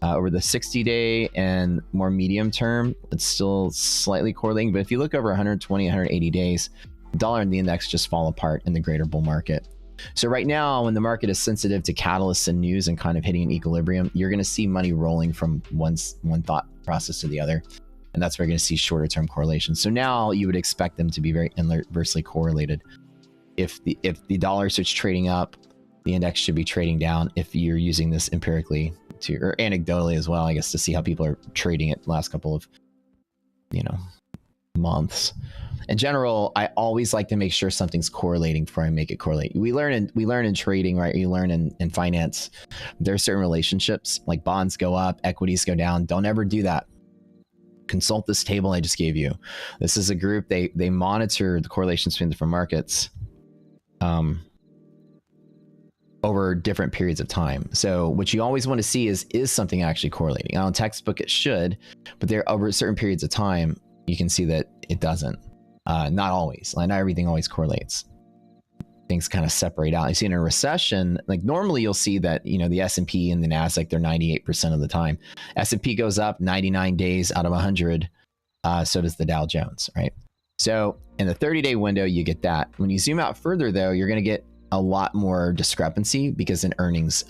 Over the 60-day and more medium term, it's still slightly correlating. But if you look over 120, 180 days, the dollar and the index just fall apart in the greater bull market. So right now, when the market is sensitive to catalysts and news and kind of hitting an equilibrium, you're going to see money rolling from one thought process to the other. And that's where you're going to see shorter term correlations. So now you would expect them to be very inversely correlated. If the dollar starts trading up, the index should be trading down. If you're using this empirically or anecdotally as well, I guess, to see how people are trading it last couple of, months. In general, I always like to make sure something's correlating before I make it correlate. We learn in trading, right? You learn in finance. There are certain relationships, like bonds go up, equities go down. Don't ever do that. Consult this table I just gave you. This is a group, they monitor the correlations between different markets over different periods of time. So what you always want to see is something actually correlating. Now in textbook it should, but there over certain periods of time you can see that it doesn't. Not always. Like, not everything always correlates. Things kind of separate out. You see in a recession, like normally you'll see that, the S&P and the Nasdaq, they're 98% of the time. S&P goes up 99 days out of 100. So does the Dow Jones, right? So in the 30-day window, you get that. When you zoom out further, though, you're going to get a lot more discrepancy because in earnings,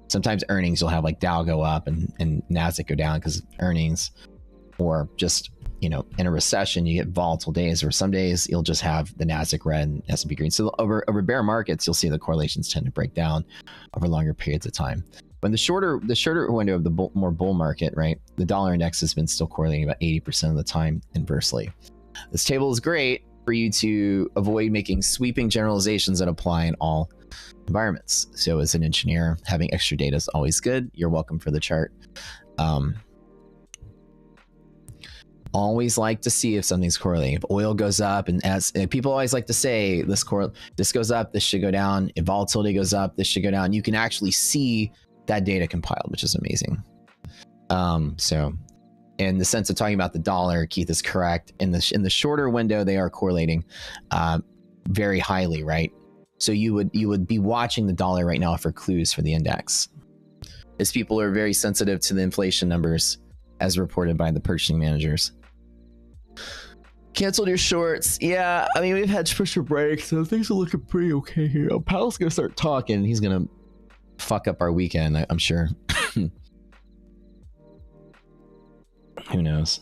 sometimes earnings you'll have like Dow go up and Nasdaq go down because of earnings, or just in a recession, you get volatile days, or some days you'll just have the Nasdaq red and S&P green. So over bear markets, you'll see the correlations tend to break down over longer periods of time. But in the shorter window of the more bull market, right, the dollar index has been still correlating about 80% of the time inversely. This table is great for you to avoid making sweeping generalizations that apply in all environments. So as an engineer, having extra data is always good. You're welcome for the chart. Always like to see if something's correlating. If oil goes up, and people always like to say this goes up, this should go down. If volatility goes up, this should go down. You can actually see that data compiled, which is amazing. So in the sense of talking about the dollar, Keith is correct. In the shorter window, they are correlating very highly, right? So you would be watching the dollar right now for clues for the index, as people are very sensitive to the inflation numbers as reported by the purchasing managers. Canceled your shorts. Yeah, I mean, we've had push your breaks, so things are looking pretty okay here. Oh, Powell's gonna start talking. He's gonna fuck up our weekend, I'm sure. Who knows?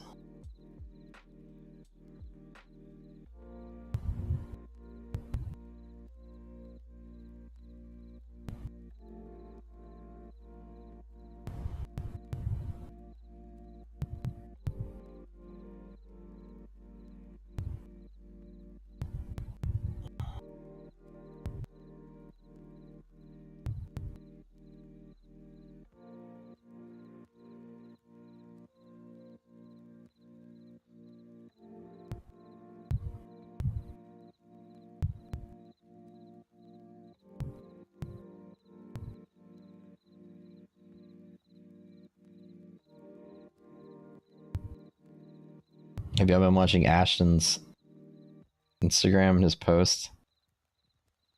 Have you been watching Ashton's Instagram and his posts?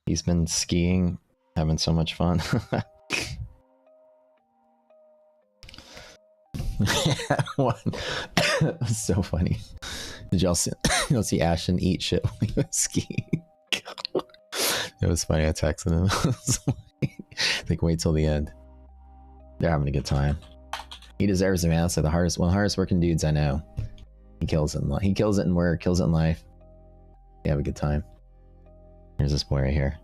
He's been skiing, having so much fun. That's so funny. Did y'all see Ashton eat shit when he was skiing? It was funny. I texted him. Like, wait till the end. They're having a good time. He deserves it, man. That's like one of the hardest working dudes I know. He kills it in life. He kills it in work, kills it in life. They have a good time. Here's this boy right here.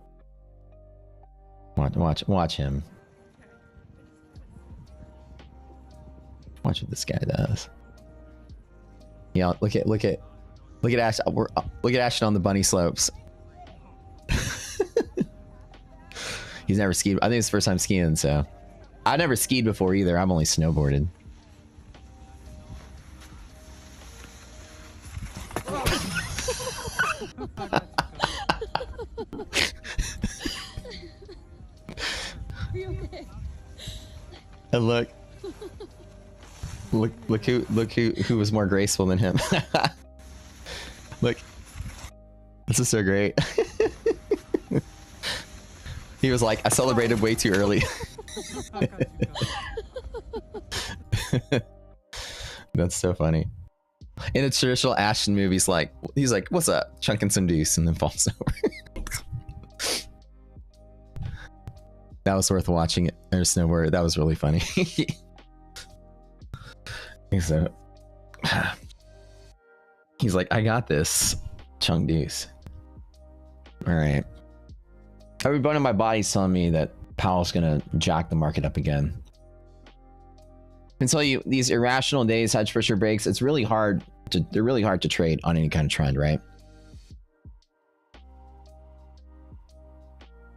Watch him. Watch what this guy does. Yeah, look at Ashton. Look at Ashton on the bunny slopes. He's never skied. I think it's his first time skiing, so I never skied before either. I've only snowboarded. And look who was more graceful than him. Look, this is so great. He was like, I celebrated way too early. That's so funny. In a traditional Ashton movie, he's like, what's up? Chunking some deuce and then falls over. That was worth watching it. There's snowboard. That was really funny. So, he's like, I got this. Chunk deuce. All right. Every bone in my body's telling me that Powell's gonna jack the market up again. I can tell you, these irrational days, hedge pressure breaks, they're really hard to trade on any kind of trend, right?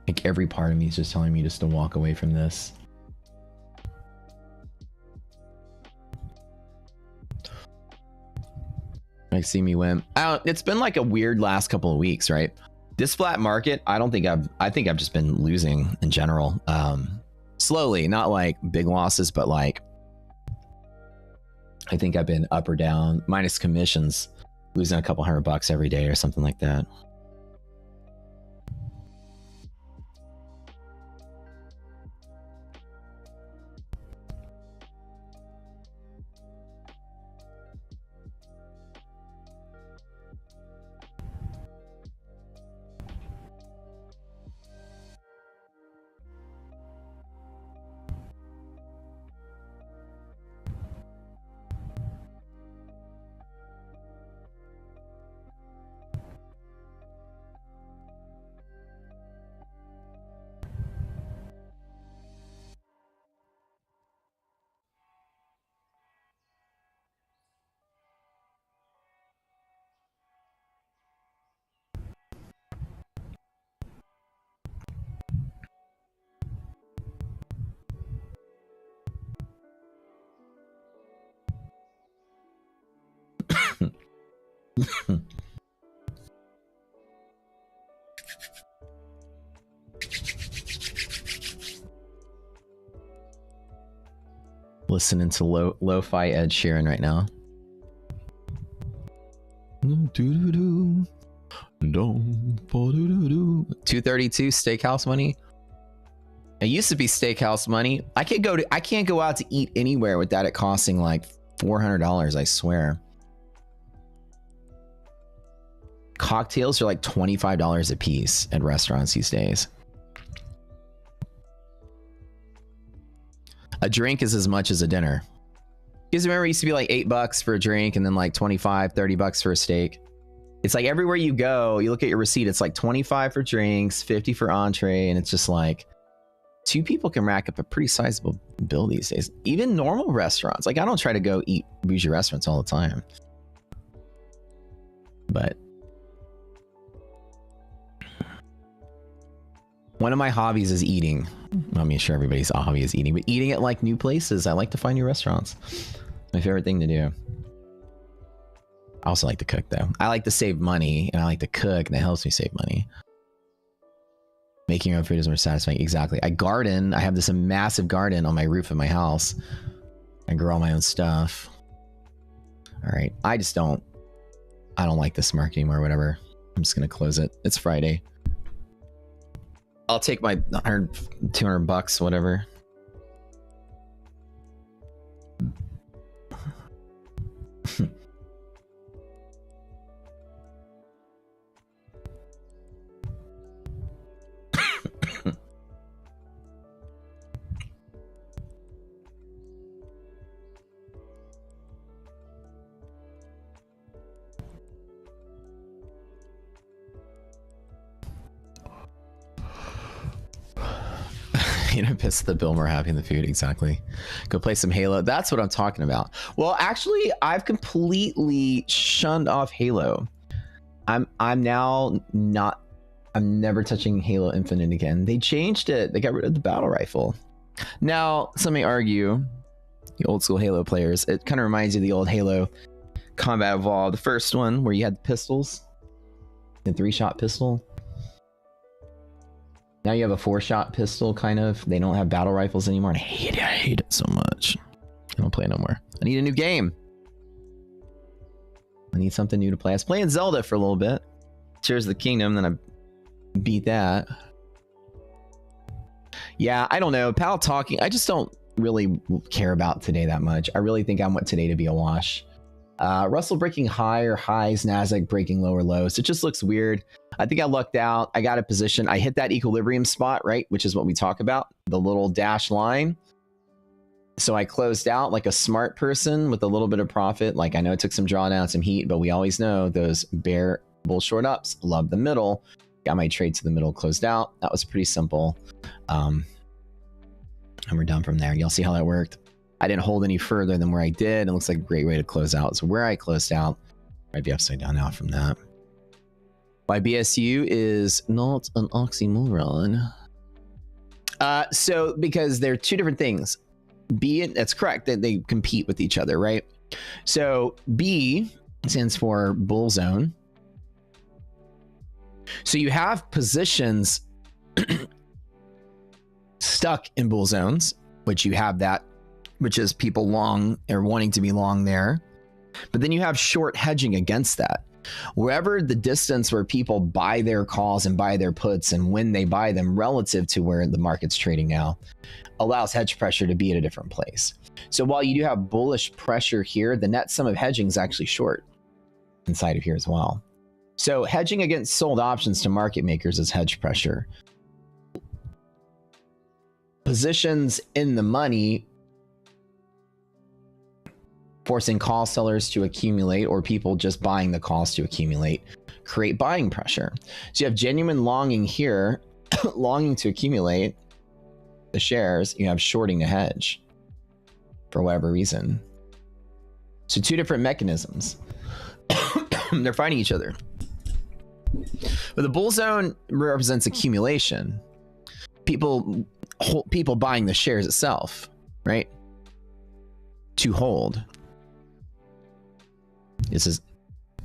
Like, every part of me is just telling me just to walk away from this. Like, see me win. It's been like a weird last couple of weeks, right? This flat market, I think I've just been losing in general. Slowly, not like big losses, but like, I think I've been up or down, minus commissions, losing a couple $100 every day or something like that. Listening to lo-fi Ed Sheeran right now. 232 steakhouse money. It used to be steakhouse money. I can't go out to eat anywhere without it costing like $400, I swear. Cocktails are like $25 a piece at restaurants these days. A drink is as much as a dinner. You guys remember it used to be like $8 for a drink and then like 25, $30 for a steak. It's like everywhere you go, you look at your receipt, it's like 25 for drinks, 50 for entree, and it's just like two people can rack up a pretty sizable bill these days. Even normal restaurants. Like, I don't try to go eat bougie restaurants all the time. But one of my hobbies is eating. I mean, sure, everybody's hobby is eating, but eating at like new places. I like to find new restaurants. My favorite thing to do. I also like to cook though. I like to save money and I like to cook, and that helps me save money. Making your own food is more satisfying. Exactly. I garden. I have this massive garden on my roof of my house. I grow all my own stuff. All right. I just don't I don't like this market anymore, whatever. I'm just going to close it. It's Friday. I'll take my 100, 200 bucks, whatever. You know, piss the bill more happy in the food. Exactly. Go play some Halo. That's what I'm talking about. Well, actually, I've completely shunned off Halo. I'm now not. I'm never touching Halo Infinite again. They changed it. They got rid of the battle rifle. Now, some may argue, the old school Halo players, it kind of reminds you of the old Halo Combat Evolved, the first one where you had the pistols, the 3-shot pistol. Now you have a 4-shot pistol, kind of. They don't have battle rifles anymore, and I hate it so much. I don't play no more. I need a new game. I need something new to play. I was playing Zelda for a little bit. Tears of the Kingdom, then I beat that. Yeah, I don't know. Pal talking, I just don't really care about today that much. I really think I want today to be a wash. Russell breaking higher highs, Nasdaq breaking lower lows. It just looks weird. I think I lucked out. I got a position. I hit that equilibrium spot, right? Which is what we talk about, the little dash line. So I closed out like a smart person with a little bit of profit. Like I know it took some drawdown, some heat, but we always know those bear bull short ups love the middle. Got my trade to the middle, closed out. That was pretty simple. And we're done from there. You'll see how that worked. I didn't hold any further than where I did. It looks like a great way to close out. So where I closed out, might be upside down now from that. Why BSU is not an oxymoron. So because they're two different things. B, that's correct, that they compete with each other, right? So B stands for bull zone. So you have positions stuck in bull zones, which you have that, which is people long or wanting to be long there. But then you have short hedging against that. Wherever the distance where people buy their calls and buy their puts and when they buy them relative to where the market's trading now allows hedge pressure to be at a different place. So while you do have bullish pressure here, the net sum of hedging is actually short inside of here as well. So hedging against sold options to market makers is hedge pressure. Positions in the money forcing call sellers to accumulate, or people just buying the calls to accumulate, create buying pressure. So you have genuine longing here, longing to accumulate the shares. You have shorting to hedge for whatever reason. So two different mechanisms. They're fighting each other. But the bull zone represents accumulation. People buying the shares itself, right? To hold. This is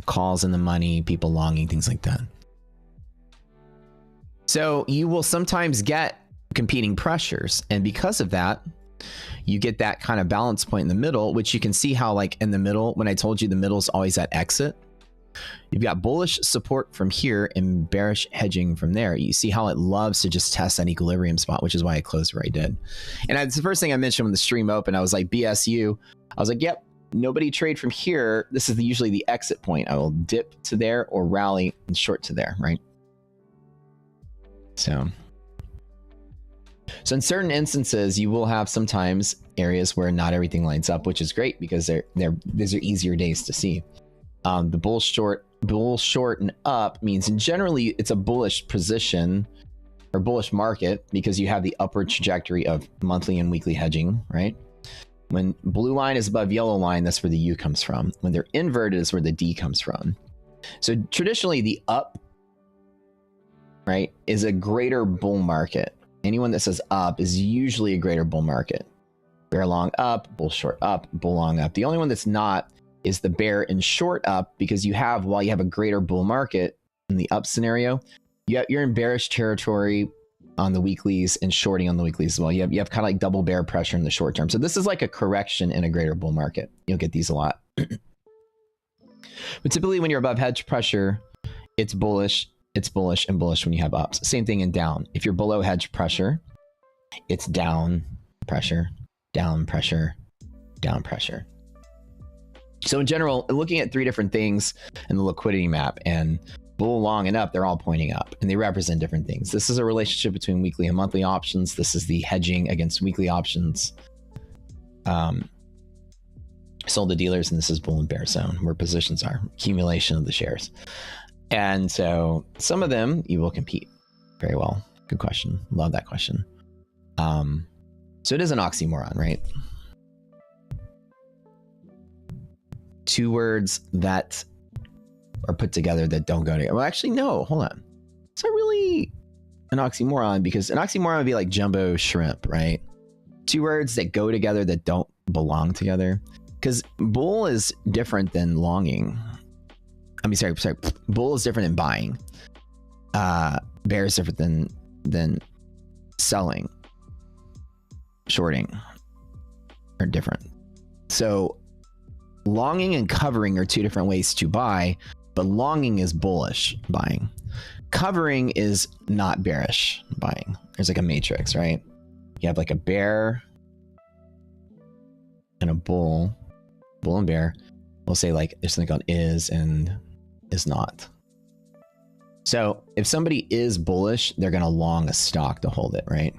calls in the money, people longing, things like that. So you will sometimes get competing pressures. And because of that, you get that kind of balance point in the middle, which you can see how like in the middle, when I told you the middle is always at exit, you've got bullish support from here and bearish hedging from there. You see how it loves to just test that equilibrium spot, which is why I closed where I did. And it's the first thing I mentioned when the stream opened. I was like, BSU. I was like, yep, nobody trade from here. This is usually the exit point. I will dip to there or rally and short to there, right? So in certain instances, you will have sometimes areas where not everything lines up, which is great because these are easier days to see. The bull short and up means generally it's a bullish position or bullish market because you have the upward trajectory of monthly and weekly hedging, right? When blue line is above yellow line, that's where the U comes from. When they're inverted is where the D comes from. So traditionally the up, right, is a greater bull market. Anyone that says up is usually a greater bull market. Bear long up, bull short up, bull long up. The only one that's not is the bear and short up, because you have, while you have a greater bull market in the up scenario, you're in bearish territory on the weeklies and shorting on the weeklies as well. You have kind of like double bear pressure in the short term. So this is like a correction in a greater bull market. You'll get these a lot. But typically when you're above hedge pressure, it's bullish, and bullish when you have ups. Same thing in down. If you're below hedge pressure, it's down pressure, down pressure, down pressure. So in general, looking at 3 different things in the liquidity map, and bull, long, and up, they're all pointing up, and they represent different things. This is a relationship between weekly and monthly options. This is the hedging against weekly options. Sold to dealers, and this is bull and bear zone, where positions are, accumulation of the shares. And so some of them you will compete very well. Good question. Love that question. So it is an oxymoron, right? 2 words that are put together that don't go together. Well, actually, no, hold on. It's not really an oxymoron, because an oxymoron would be like jumbo shrimp, right? 2 words that go together that don't belong together. Because bull is different than longing. I mean, sorry. Bull is different than buying. Bear is different than selling. Shorting are different. So longing and covering are 2 different ways to buy, but longing is bullish buying. Covering is not bearish buying. There's like a matrix, right? You have like a bear and a bull and bear. We'll say like there's something called is and is not. So if somebody is bullish, they're going to long a stock to hold it, right?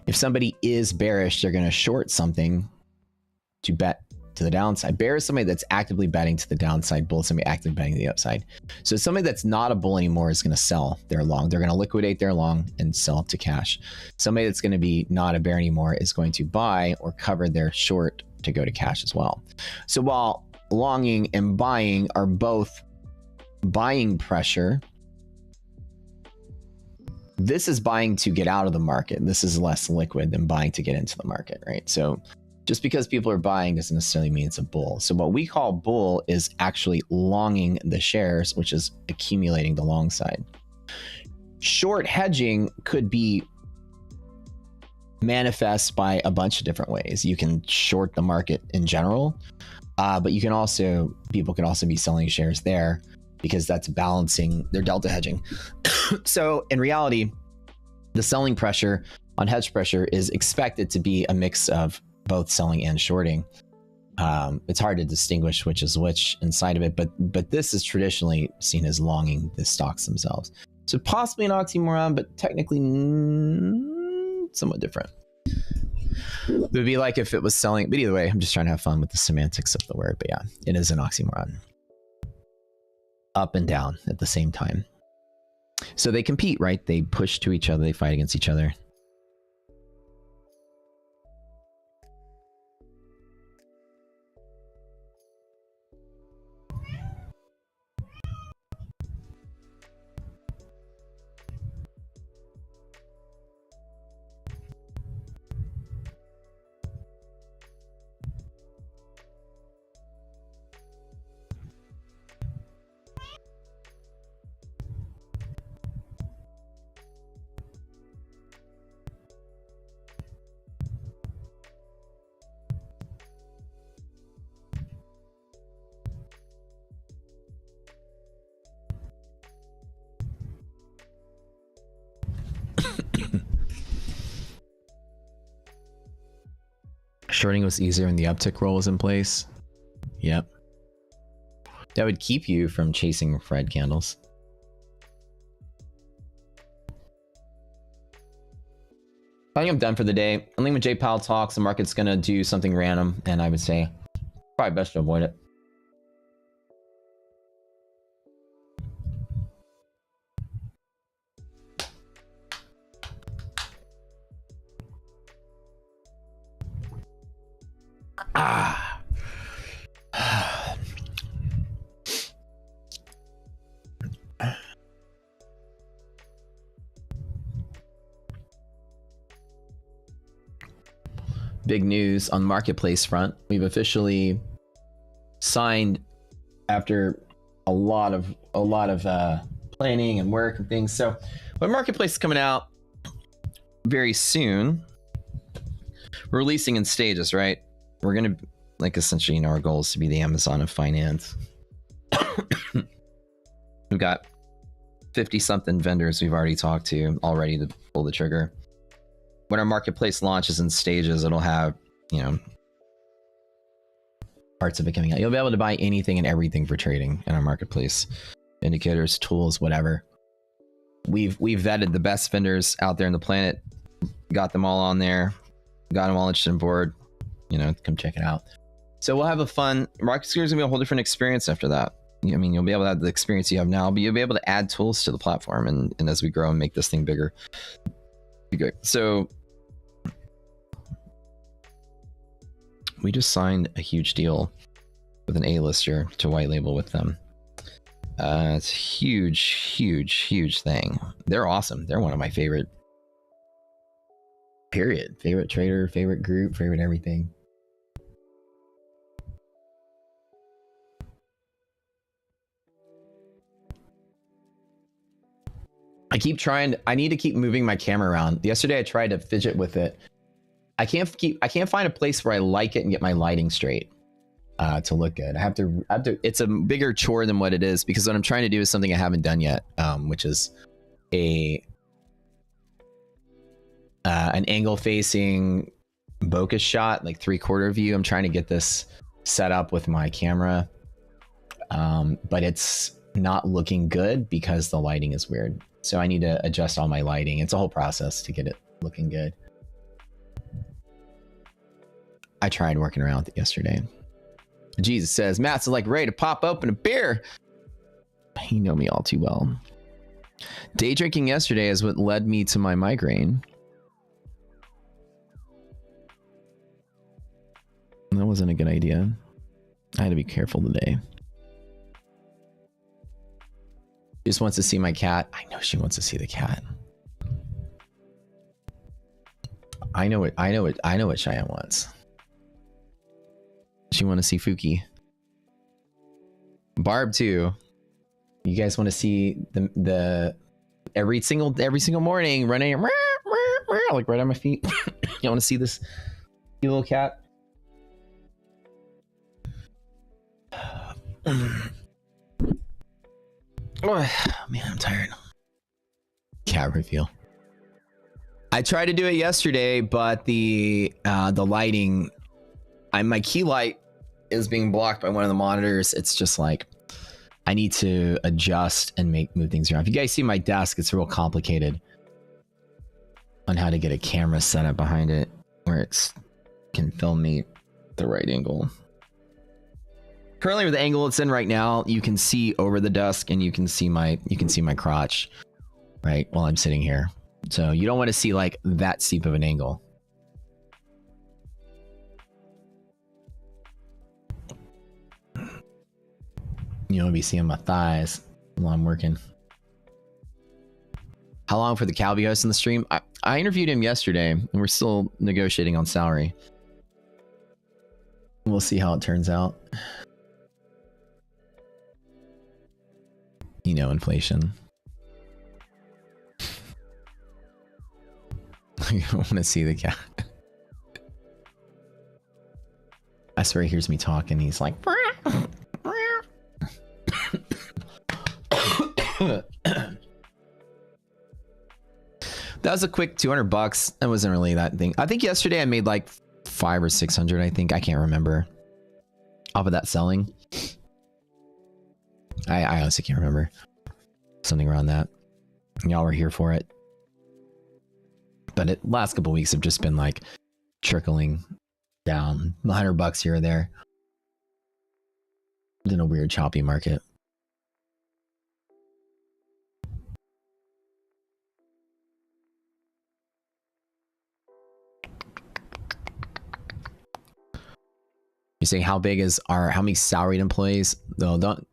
If somebody is bearish, they're going to short something to bet to the downside. Bear is somebody that's actively betting to the downside. Bull is somebody actively betting to the upside. So somebody that's not a bull anymore is going to sell their long. They're going to liquidate their long and sell it to cash. Somebody that's going to be not a bear anymore is going to buy or cover their short to go to cash as well. So while longing and buying are both buying pressure, this is buying to get out of the market. This is less liquid than buying to get into the market, right? So just because people are buying doesn't necessarily mean it's a bull. So what we call bull is actually longing the shares, which is accumulating the long side. Short hedging could be manifest by a bunch of different ways. You can short the market in general, but you can also, people can also be selling shares there because that's balancing their delta hedging. So in reality, the selling pressure on hedge pressure is expected to be a mix of both selling and shorting. It's hard to distinguish which is which inside of it, but this is traditionally seen as longing the stocks themselves. So possibly an oxymoron, but technically somewhat different. It would be like if it was selling, but either way, I'm just trying to have fun with the semantics of the word. But yeah, it is an oxymoron. Up and down at the same time. So they compete, right? They push to each other, they fight against each other. Shorting was easier when the uptick roll was in place. Yep. That would keep you from chasing red candles. I think I'm done for the day. I think when Jay Powell talks, the market's going to do something random, and I would say probably best to avoid it. Big news on the marketplace front. We've officially signed, after a lot of planning and work and things. So when marketplace is coming out very soon, we're releasing in stages, right? We're gonna, like, essentially, you know, our goal is to be the Amazon of finance. We've got 50 something vendors we've already talked to already to pull the trigger. When our marketplace launches in stages, it'll have, you know, parts of it coming out. You'll be able to buy anything and everything for trading in our marketplace. Indicators, tools, whatever. We've vetted the best vendors out there on the planet, got them all on there, got them all interested in board. You know, come check it out. So we'll have a fun market security is gonna be a whole different experience after that. I mean, you'll be able to have the experience you have now, but you'll be able to add tools to the platform, and as we grow and make this thing bigger. So we just signed a huge deal with an A-lister to white label with them. It's a huge thing. They're awesome. They're one of my favorite. Period. Favorite trader, favorite group, favorite everything. I keep trying. I need to keep moving my camera around. Yesterday I tried to fidget with it. I can't find a place where I like it and get my lighting straight to look good. I have to. It's a bigger chore than what it is, because what I'm trying to do is something I haven't done yet, which is an angle facing bokeh shot, like 3/4 view. I'm trying to get this set up with my camera, but it's not looking good because the lighting is weird. So I need to adjust all my lighting. It's a whole process to get it looking good. I tried working around with it yesterday. Jesus says, Matt's like ready to pop open a beer. You know me all too well. Day drinking yesterday is what led me to my migraine. That wasn't a good idea. I had to be careful today. She just wants to see my cat. I know she wants to see the cat. I know what Cheyenne wants. She want to see Fuki. Barb too. You guys want to see the every single morning running like right on my feet. You want to see this cute little cat? Oh man, I'm tired. Cat reveal. I tried to do it yesterday, but the lighting, my key light is being blocked by one of the monitors. It's just like I need to adjust and move things around. If you guys see my desk, it's real complicated on how to get a camera set up behind it where it's can film me the right angle. Currently with the angle it's in right now, you can see over the desk and you can see my crotch right while I'm sitting here. So you don't want to see like that steep of an angle. You want to be seeing my thighs while I'm working. How long for the Calvi host in the stream? I interviewed him yesterday and we're still negotiating on salary. We'll see how it turns out. You know, inflation. I don't want to see the cat. I swear he hears me talking. He's like, that was a quick $200. That wasn't really that thing. I think yesterday I made like 500 or 600. I think, I can't remember, off of that selling. I honestly can't remember. Something around that. Y'all were here for it. But the last couple of weeks have just been like trickling down. $100 here or there. It's in a weird choppy market. You say how many salaried employees? No, don't.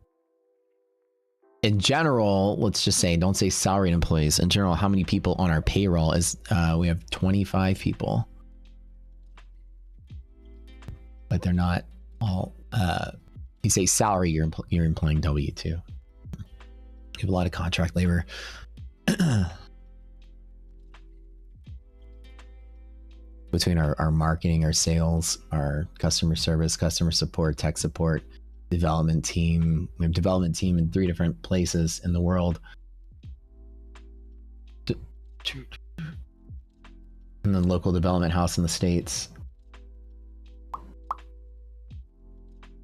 In general, let's just say, don't say salaried employees. In general, how many people on our payroll is, we have 25 people. But they're not all, you say salary, you're employing W2. You have a lot of contract labor. Between our marketing, our sales, our customer service, customer support, tech support, development team. We have a development team in 3 different places in the world. And then local development house in the States.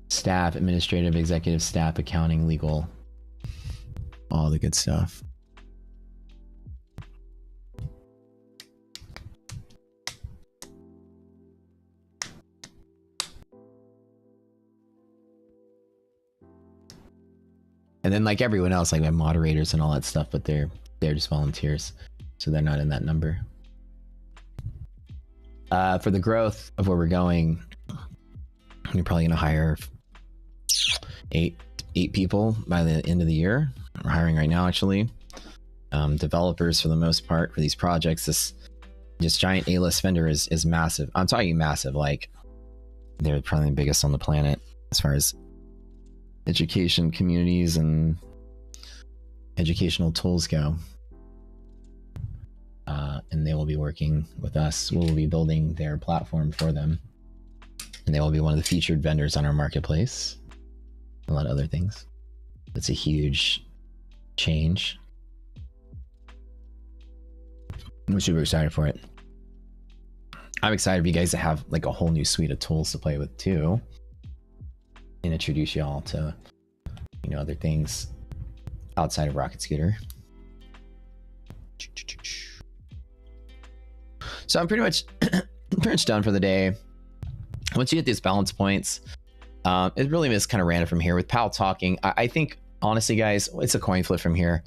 Staff, administrative, executive staff, accounting, legal, all the good stuff. And then like everyone else, like we have moderators and all that stuff, but they're just volunteers, so they're not in that number. For the growth of where we're going, we're probably going to hire 8 people by the end of the year. We're hiring right now, actually. Developers for the most part for these projects. This giant A-list vendor is massive. I'm talking massive, like they're probably the biggest on the planet as far as education communities and educational tools go. And they will be working with us. We'll be building their platform for them. And they will be one of the featured vendors on our marketplace. A lot of other things. It's a huge change. I'm super excited for it. I'm excited for you guys to have like a whole new suite of tools to play with too. And introduce y'all to, you know, other things outside of Rocket Scooter. So I'm pretty much done for the day. Once you get these balance points, it really is kind of random from here. With Powell talking, I think, honestly, guys, it's a coin flip from here.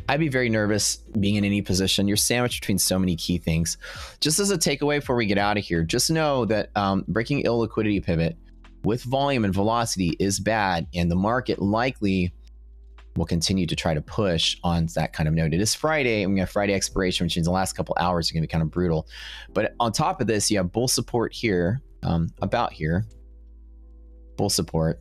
I'd be very nervous being in any position. You're sandwiched between so many key things. Just as a takeaway before we get out of here, just know that breaking illiquidity pivot with volume and velocity is bad, and the market likely will continue to try to push on that kind of note. It is Friday, and we have Friday expiration, which means the last couple hours are going to be kind of brutal. But on top of this, you have bull support here, about here, bull support.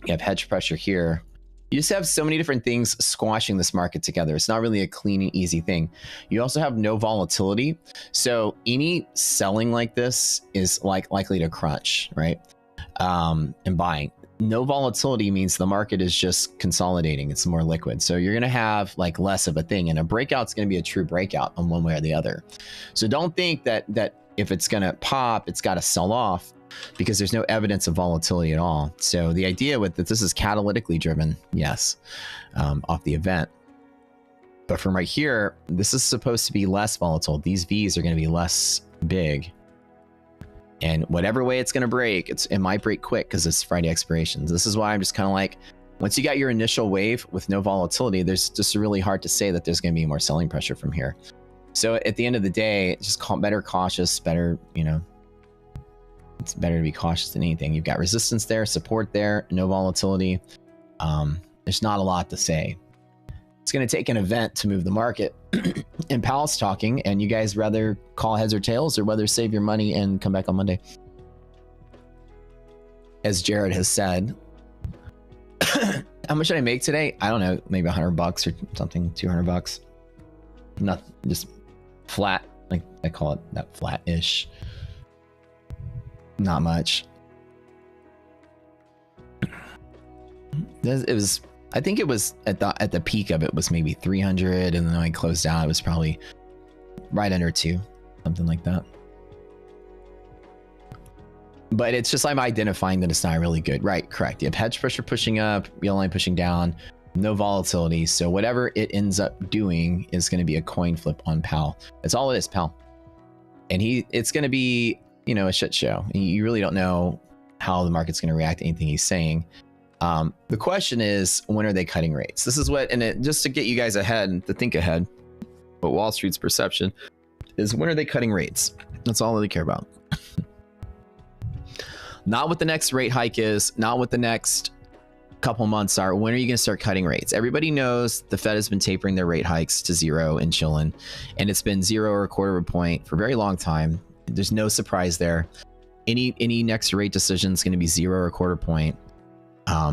You have hedge pressure here. You just have so many different things squashing this market together. It's not really a clean and easy thing. You also have no volatility. So any selling like this is likely to crunch, right? And buying. No volatility means the market is just consolidating. It's more liquid. So you're going to have like less of a thing, and a breakout's going to be a true breakout on one way or the other. So don't think that if it's going to pop, it's got to sell off, because there's no evidence of volatility at all. So the idea with that, this is catalytically driven, yes, off the event. But from right here, this is supposed to be less volatile. These V's are going to be less big. And whatever way it's going to break, it might break quick because it's Friday expirations. This is why I'm just kind of like, once you got your initial wave with no volatility, there's just really hard to say that there's going to be more selling pressure from here. So at the end of the day, it's just better cautious, better, you know, it's better to be cautious than anything. You've got resistance there, support there, no volatility. There's not a lot to say. It's going to take an event to move the market. And Powell's talking, and you guys rather call heads or tails, or whether save your money and come back on Monday. As Jared has said, how much did I make today? I don't know, maybe $100 or something, $200. Nothing, just flat. Like I call it that, flat-ish. Not much. It was, I think it was at the peak of it was maybe 300, and then when I closed out, it was probably right under 2, something like that. But it's just, I'm identifying that it's not really good. Right, correct. You have hedge pressure pushing up, real line pushing down, no volatility. So whatever it ends up doing is going to be a coin flip on Powell. That's all it is, Powell. And it's going to be, you know, a shit show. You really don't know how the market's going to react to anything he's saying. The question is, when are they cutting rates? This is what, and just to get you guys ahead and to think ahead, but Wall Street's perception is, when are they cutting rates? That's all they care about. Not what the next rate hike is, not what the next couple months are. When are you going to start cutting rates? Everybody knows the Fed has been tapering their rate hikes to 0 and chilling, and it's been 0 or a quarter of a point for a very long time. There's no surprise there. Any next rate decision is going to be 0 or a quarter point.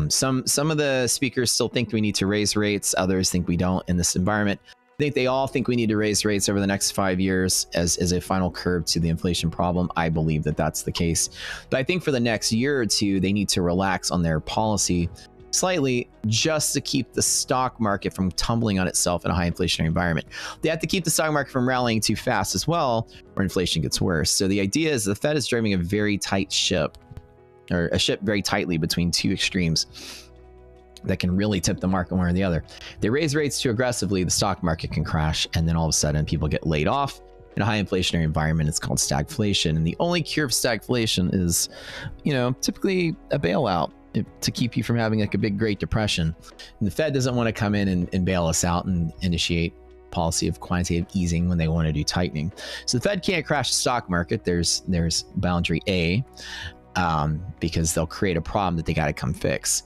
Some of the speakers still think we need to raise rates. Others think we don't in this environment. I think they all think we need to raise rates over the next 5 years as a final curve to the inflation problem. I believe that that's the case. But I think for the next year or two, they need to relax on their policy slightly just to keep the stock market from tumbling on itself in a high inflationary environment. They have to keep the stock market from rallying too fast as well, or inflation gets worse. So the idea is the Fed is driving a very tight ship, or a ship very tightly between two extremes that can really tip the market one or the other. They raise rates too aggressively, the stock market can crash, and then all of a sudden people get laid off. In a high inflationary environment, it's called stagflation. And the only cure for stagflation is, typically a bailout to keep you from having like a big Great Depression. And the Fed doesn't want to come in and bail us out and initiate policy of quantitative easing when they want to do tightening. So the Fed can't crash the stock market. There's boundary A, because they'll create a problem that they got to come fix.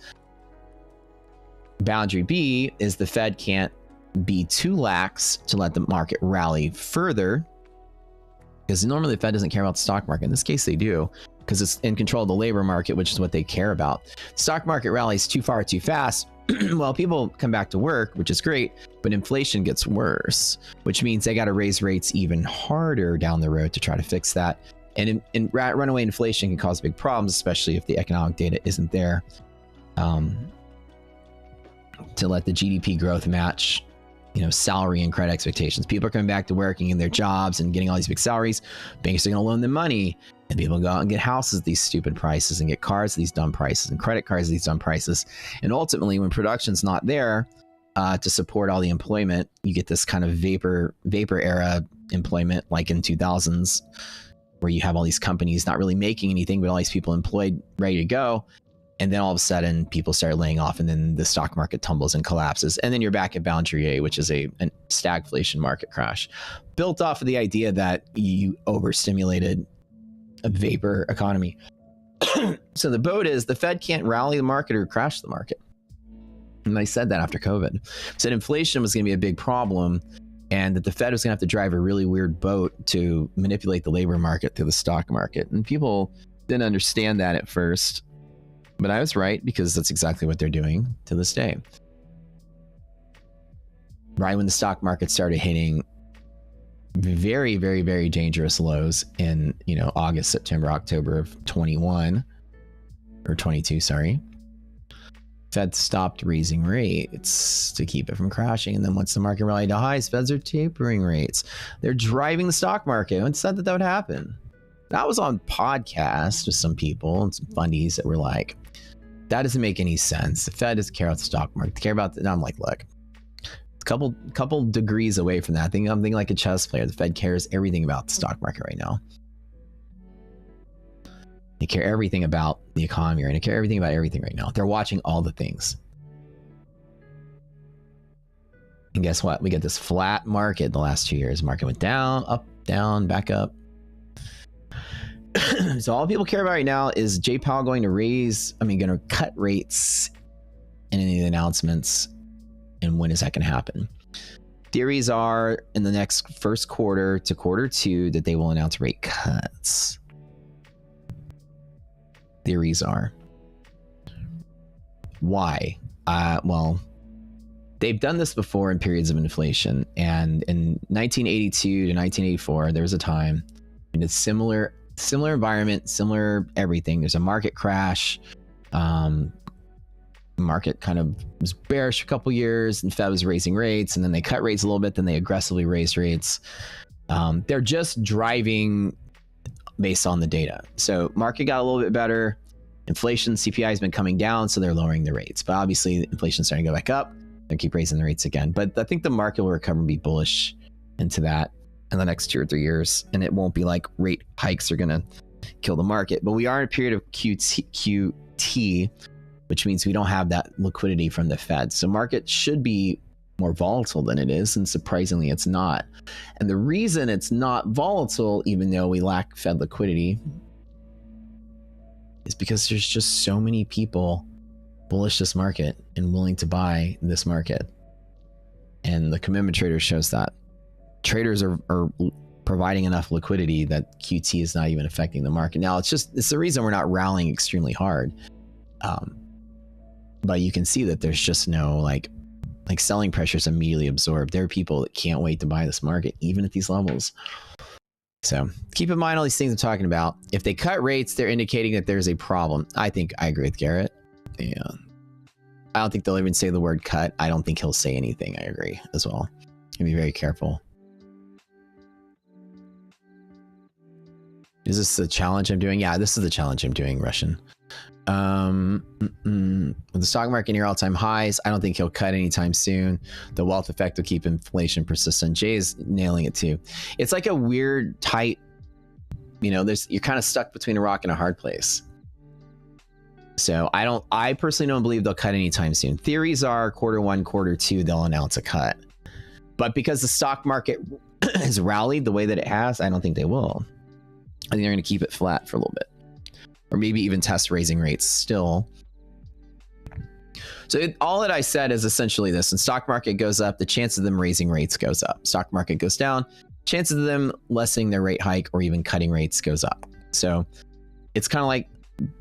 Boundary B is the Fed can't be too lax to let the market rally further, because normally the Fed doesn't care about the stock market. In this case, they do, because it's in control of the labor market, which is what they care about. Stock market rallies too far, too fast. Well, people come back to work, which is great, but inflation gets worse, which means they got to raise rates even harder down the road to try to fix that. And runaway inflation can cause big problems, especially if the economic data isn't there to let the GDP growth match, salary and credit expectations. People are coming back to working in their jobs and getting all these big salaries. Banks are going to loan them money, and people go out and get houses at these stupid prices, and get cars at these dumb prices, and credit cards at these dumb prices. And ultimately, when production's not there to support all the employment, you get this kind of vapor era employment, like in 2000s, where you have all these companies not really making anything, but all these people employed, ready to go. And then all of a sudden, people start laying off, and then the stock market tumbles and collapses. And then you're back at boundary A, which is a stagflation market crash, built off of the idea that you overstimulated a vapor economy. So the boat is the Fed can't rally the market or crash the market. And I said that after COVID. I said inflation was going to be a big problem, and that the Fed was going to have to drive a really weird boat to manipulate the labor market through the stock market. And people didn't understand that at first. But I was right, because that's exactly what they're doing to this day. Right when the stock market started hitting very, very, very dangerous lows in, August, September, October of 21 or 22, sorry. Fed stopped raising rates to keep it from crashing. And then once the market rallied to highs, Feds are tapering rates. They're driving the stock market. Who said that would happen? I was on podcasts with some people and some fundies that were like, that doesn't make any sense. The Fed doesn't care about the stock market. They care about and I'm like, look, a couple degrees away from that. I'm thinking like a chess player. The Fed cares everything about the stock market right now. They care everything about the economy, right? They care everything about everything right now. They're watching all the things. And guess what? We get this flat market the last 2 years. Market went down, up, down, back up. So all people care about right now is Jay Powell going to cut rates in any of the announcements, and when is that going to happen? Theories are in the next first quarter to quarter two that they will announce rate cuts. Theories are. Why? Well, they've done this before in periods of inflation, and in 1982 to 1984, there was a time in a similar environment, similar everything. There's a market crash. Market kind of was bearish for a couple years, and Fed was raising rates, and then they cut rates a little bit, then they aggressively raised rates. They're just driving based on the data. So market got a little bit better. Inflation, CPI has been coming down, so they're lowering the rates. But obviously, inflation's starting to go back up. They keep raising the rates again. But I think the market will recover and be bullish into that in the next 2 or 3 years, and it won't be like rate hikes are going to kill the market. But we are in a period of QT, which means we don't have that liquidity from the Fed. So market should be more volatile than it is, and surprisingly, it's not. And the reason it's not volatile, even though we lack Fed liquidity, is because there's just so many people bullish this market and willing to buy this market. And the commitment trader shows that. Traders are providing enough liquidity that QT is not even affecting the market. Now, it's the reason we're not rallying extremely hard. But you can see that there's just no like Like selling pressure is immediately absorbed. There are people that can't wait to buy this market, even at these levels. So keep in mind all these things I'm talking about. If they cut rates, they're indicating that there's a problem. I agree with Garrett. Yeah. I don't think they'll even say the word cut. I don't think he'll say anything. I agree as well. And be very careful. Is this the challenge I'm doing? Yeah, this is the challenge I'm doing, Russian. With the stock market near all-time highs, I don't think he'll cut anytime soon. The wealth effect will keep inflation persistent. Jay is nailing it too. It's like a weird, tight, you're kind of stuck between a rock and a hard place. So I personally don't believe they'll cut anytime soon. Theories are Q1, Q2, they'll announce a cut. But because the stock market has rallied the way that it has, I don't think they will. I think they're going to keep it flat for a little bit. Or maybe even test raising rates still. So all that I said is essentially this. When stock market goes up, the chance of them raising rates goes up. Stock market goes down, chances of them lessening their rate hike or even cutting rates goes up. So it's kind of like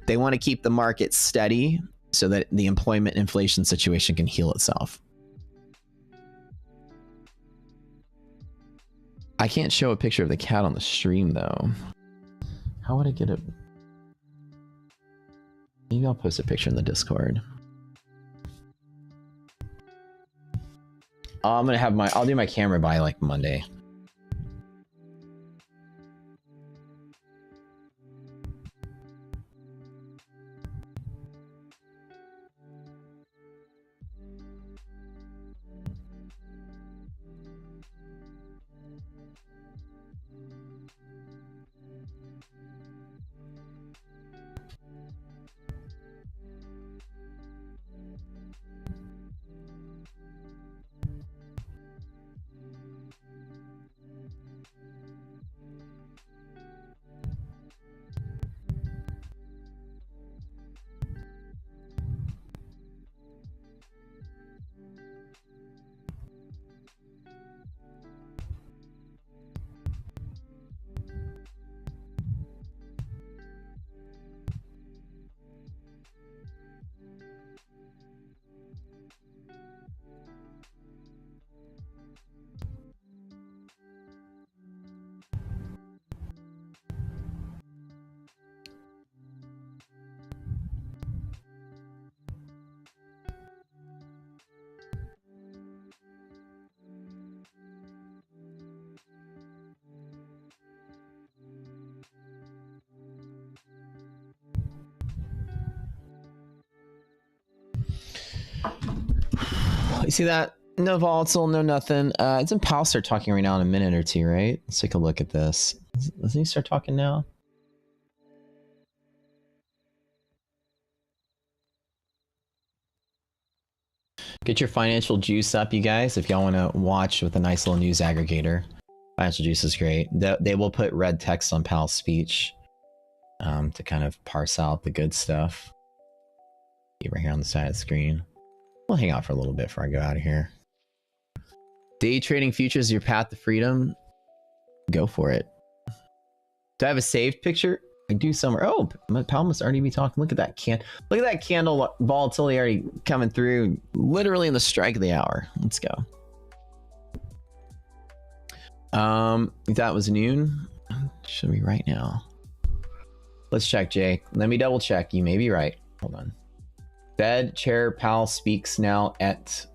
they want to keep the market steady so that the employment inflation situation can heal itself. I can't show a picture of the cat on the stream though. How would I get it? Maybe I'll post a picture in the Discord. I'll do my camera by like Monday. You see that? No volatile, no nothing. Doesn't Powell start talking right now in a minute or two, right? Let's take a look at this. Doesn't he start talking now? Get your financial juice up, you guys, if y'all want to watch with a nice little news aggregator. Financial juice is great. They will put red text on Powell's speech to kind of parse out the good stuff. Right here on the side of the screen. We'll hang out for a little bit before I go out of here. Day trading futures is your path to freedom. Go for it. Do I have a saved picture? I do somewhere. Oh, Powell must already be talking. Look at that look at that candle volatility already coming through, literally in the strike of the hour. Let's go. That was noon. Should be right now. Let's check, Jay. Let me double check. You may be right. Hold on. Fed Chair Powell speaks now at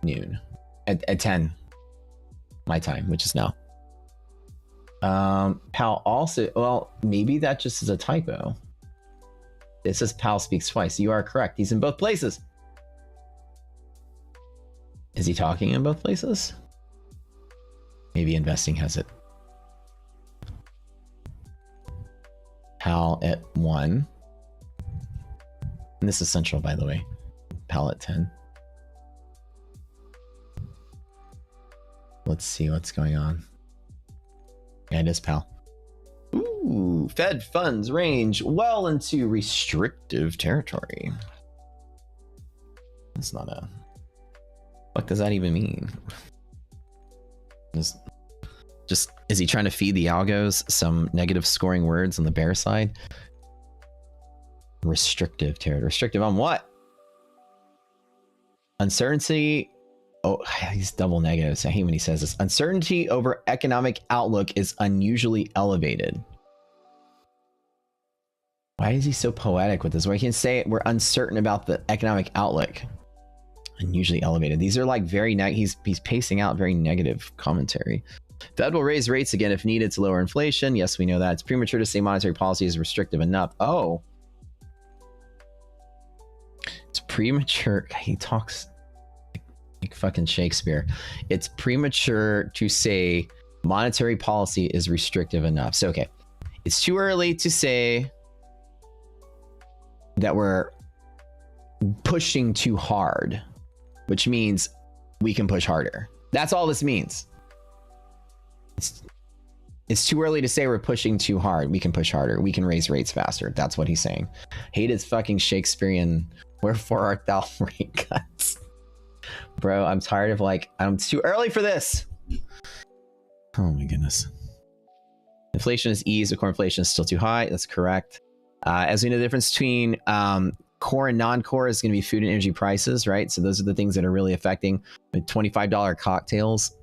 noon. At 10 my time, which is now. Powell also, well, maybe that just is a typo. It says Powell speaks twice. You are correct. He's in both places. Is he talking in both places? Maybe investing has it. Powell at 1. And this is central, by the way. Powell at 10. Let's see what's going on. Yeah, it is Powell. Ooh, Fed funds range well into restrictive territory. That's not a... What does that even mean? Just is he trying to feed the algos some negative scoring words on the bear side? Restrictive territory. Restrictive on what? Uncertainty Oh, he's double negatives. I hate when he says this. Uncertainty over economic outlook is unusually elevated. Why is he so poetic with this? Where he can say we're uncertain about the economic outlook. Unusually elevated. These are like very he's pacing out very negative commentary. Fed will raise rates again if needed to lower inflation. Yes, we know that. It's premature to say monetary policy is restrictive enough. Oh. It's premature. He talks like fucking Shakespeare. It's premature to say monetary policy is restrictive enough. So, okay. It's too early to say that we're pushing too hard, which means we can push harder. That's all this means. It's too early to say we're pushing too hard. We can push harder. We can raise rates faster. That's what he's saying. Hate his fucking Shakespearean, wherefore art thou rate cuts. Bro, I'm tired of like, it's too early for this. Oh my goodness. Inflation is eased, but core inflation is still too high. That's correct. As we know, the difference between core and non-core is going to be food and energy prices, right? So those are the things that are really affecting the $25 cocktails.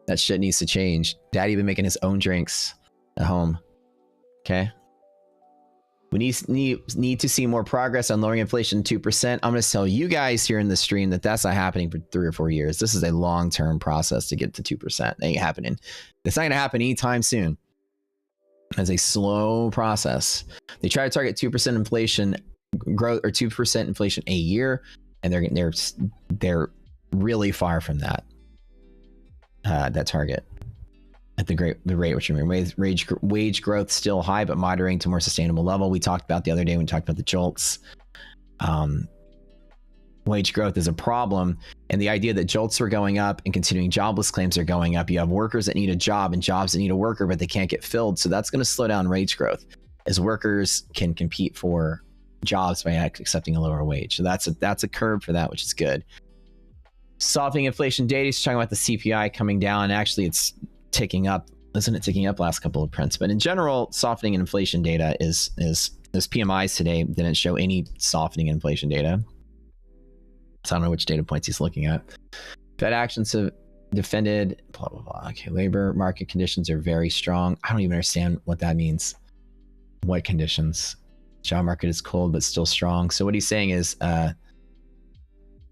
That shit needs to change. Daddy been making his own drinks at home. Okay. We need to see more progress on lowering inflation 2%. I'm going to tell you guys here in the stream that that's not happening for 3 or 4 years. This is a long-term process to get to 2%. It ain't happening. It's not going to happen anytime soon. It's a slow process. They try to target 2% inflation growth or 2% inflation a year, and they're really far from that target. At the rate, which wage growth still high, but moderating to more sustainable level. We talked about the other day when we talked about the jolts. Wage growth is a problem, and the idea that jolts are going up and continuing jobless claims are going up. You have workers that need a job and jobs that need a worker, but they can't get filled. So that's going to slow down wage growth as workers can compete for jobs by accepting a lower wage. So that's a curve for that, which is good. Softening inflation data. He's talking about the CPI coming down. Actually, it's ticking up. Isn't it ticking up last couple of prints? But in general, softening in inflation data is those PMIs today didn't show any softening in inflation data. So I don't know which data points he's looking at. Fed actions have defended, blah, blah, blah. Okay, labor market conditions are very strong. I don't even understand what that means. What conditions? Job market is cold, but still strong. So what he's saying is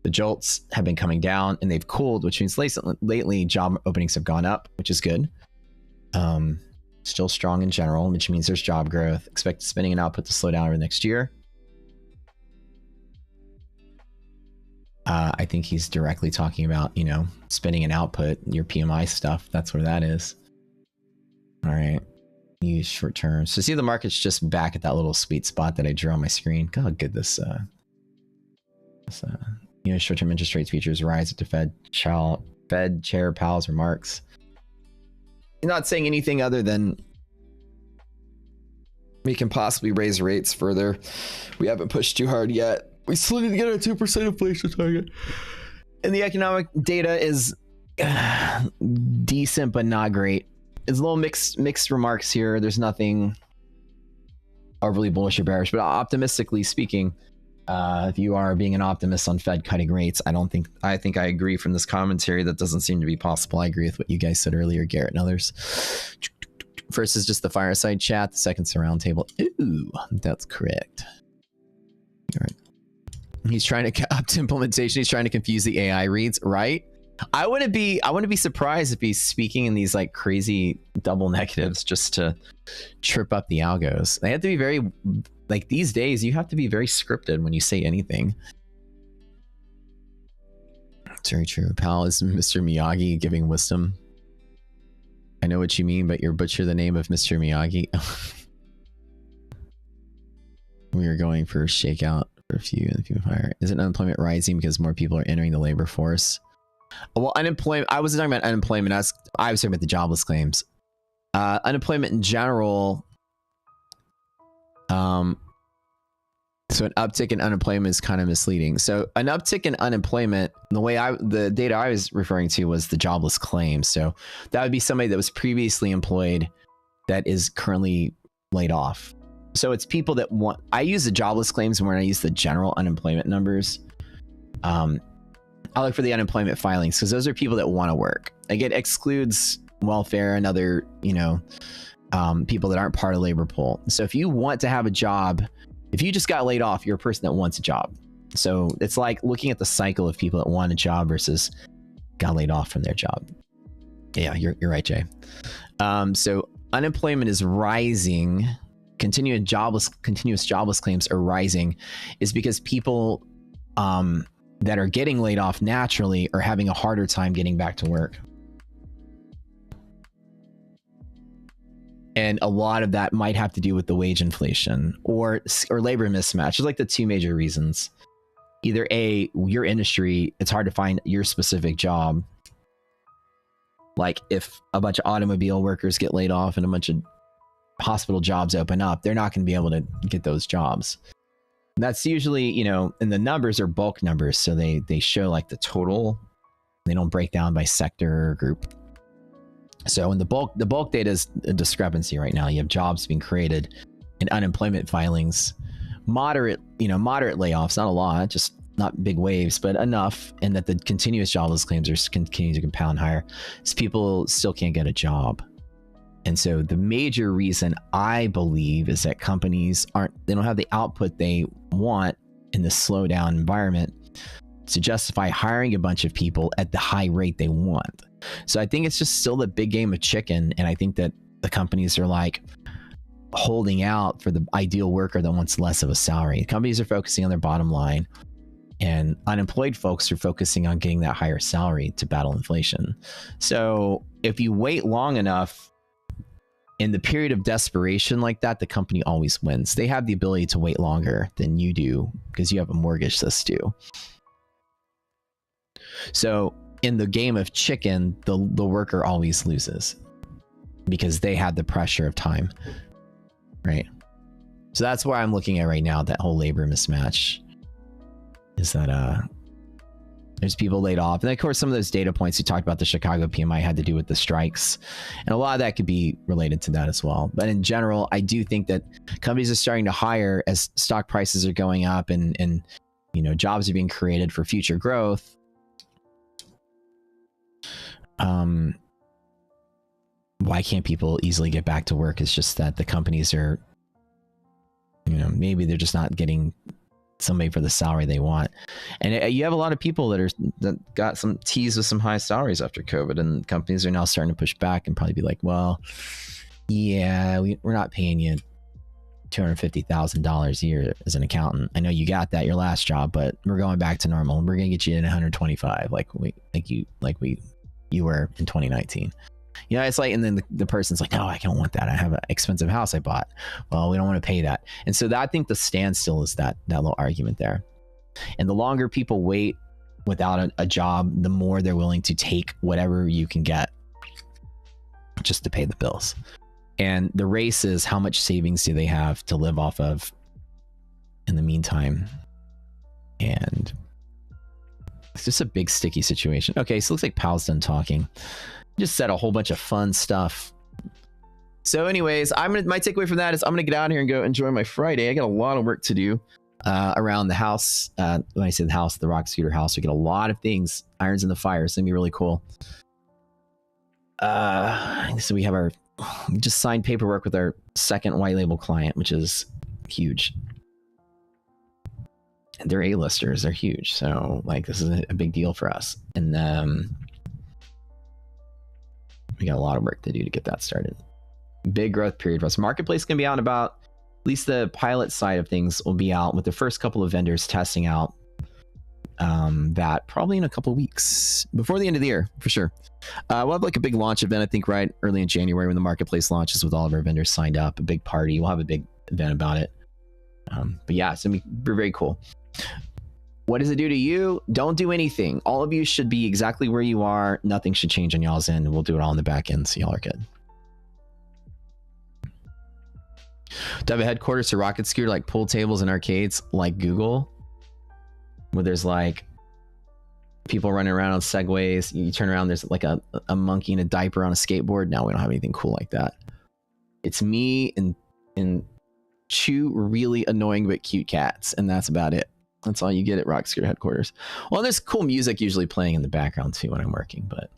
the jolts have been coming down and they've cooled, which means lately job openings have gone up, which is good. Still strong in general, which means there's job growth. Expect spending and output to slow down over the next year. I think he's directly talking about, spending and output, your PMI stuff. That's where that is. All right. Use short term. So see, the market's just back at that little sweet spot that I drew on my screen. God, how good this short-term interest rates features rise at the Fed Chair Powell's remarks. You're not saying anything other than we can possibly raise rates further. We haven't pushed too hard yet. We still need to get a 2% inflation target. And the economic data is decent, but not great. It's a little mixed remarks here. There's nothing overly bullish or bearish, but optimistically speaking, if you are being an optimist on Fed cutting rates, I think I agree from this commentary that doesn't seem to be possible. I agree with what you guys said earlier, Garrett and others. First is just the fireside chat. The second's the round table. Ooh, that's correct. All right. He's trying to up to implementation. He's trying to confuse the AI reads, right? I wouldn't be surprised if he's speaking in these like crazy double negatives just to trip up the algos. They have to be very, like these days, you have to be very scripted when you say anything. It's very true. Powell is Mr. Miyagi giving wisdom. I know what you mean, but you're butcher the name of Mr. Miyagi. We are going for a shakeout for a few and a few higher. Isn't unemployment rising because more people are entering the labor force? Well, unemployment, I wasn't talking about unemployment. I was talking about the jobless claims. Unemployment in general. So an uptick in unemployment is kind of misleading. So an uptick in unemployment, the data I was referring to was the jobless claims. So that would be somebody that was previously employed that is currently laid off. So it's people that want, I use the jobless claims when I use the general unemployment numbers. I look for the unemployment filings because those are people that want to work. Like it excludes welfare and other, people that aren't part of labor pool. So if you want to have a job, if you just got laid off, you're a person that wants a job. So it's like looking at the cycle of people that want a job versus got laid off from their job. Yeah, you're right, Jay. So unemployment is rising. Continuous jobless claims are rising is because people that are getting laid off naturally are having a harder time getting back to work. And a lot of that might have to do with the wage inflation or labor mismatch. It's like the two major reasons. Either A, your industry, it's hard to find your specific job. Like if a bunch of automobile workers get laid off and a bunch of hospital jobs open up, they're not going to be able to get those jobs. That's usually, and the numbers are bulk numbers. So they show like the total. They don't break down by sector or group. So in the bulk data is a discrepancy right now. You have jobs being created and unemployment filings, moderate layoffs, not a lot, just not big waves, but enough. And that the continuous jobless claims are continuing to compound higher. So people still can't get a job. And so the major reason I believe is that companies they don't have the output they want in this slowdown environment to justify hiring a bunch of people at the high rate they want. So I think it's just still the big game of chicken. And I think that the companies are like holding out for the ideal worker that wants less of a salary. Companies are focusing on their bottom line, and unemployed folks are focusing on getting that higher salary to battle inflation. So if you wait long enough, in the period of desperation like that, the company always wins. They have the ability to wait longer than you do because you have a mortgage that's due. So in the game of chicken, the worker always loses because they had the pressure of time, right? So that's where I'm looking at right now, that whole labor mismatch is that there's people laid off. And of course, some of those data points you talked about, the Chicago PMI, had to do with the strikes. And a lot of that could be related to that as well. But in general, I do think that companies are starting to hire as stock prices are going up and jobs are being created for future growth. Why can't people easily get back to work? It's just that the companies are, maybe they're just not getting somebody for the salary they want. And you have a lot of people that got some teased with some high salaries after COVID, and companies are now starting to push back and probably be like, well, yeah, we're not paying you $250,000 a year as an accountant. I know you got that your last job, but we're going back to normal. We're going to get you in 125 like you were in 2019. It's like, and then the person's like, no, I don't want that. I have an expensive house I bought. Well, we don't want to pay that. And so I think the standstill is that little argument there. And the longer people wait without a job, the more they're willing to take whatever you can get just to pay the bills. And the race is how much savings do they have to live off of in the meantime. And it's just a big sticky situation. Okay, so it looks like Pal's done talking. Just said a whole bunch of fun stuff. So anyways, my takeaway from that is I'm gonna get out of here and go enjoy my Friday. I got a lot of work to do around the house. When I say the house, the Rock Scooter house, we get a lot of things, irons in the fire. It's gonna be really cool. So we just signed paperwork with our second white label client, which is huge. And they're A-listers, they're huge. So like this is a big deal for us. And we got a lot of work to do to get that started. Big growth period for us. Marketplace can be out about, at least the pilot side of things will be out with the first couple of vendors testing out that probably in a couple of weeks before the end of the year for sure. We'll have like a big launch event, I think, right early in January when the marketplace launches with all of our vendors signed up, a big party. We'll have a big event about it. But yeah, it's gonna be very cool. What does it do to you? Don't do anything. All of you should be exactly where you are. Nothing should change on y'all's end. We'll do it all in the back end, so y'all are good. To have a headquarters to Rocket Scooter, like pool tables and arcades, like Google, where there's like people running around on Segways. You turn around, there's like a monkey in a diaper on a skateboard. No, we don't have anything cool like that. It's me and two really annoying but cute cats, and that's about it. That's all you get at Rockstar headquarters. Well, there's cool music usually playing in the background too when I'm working, but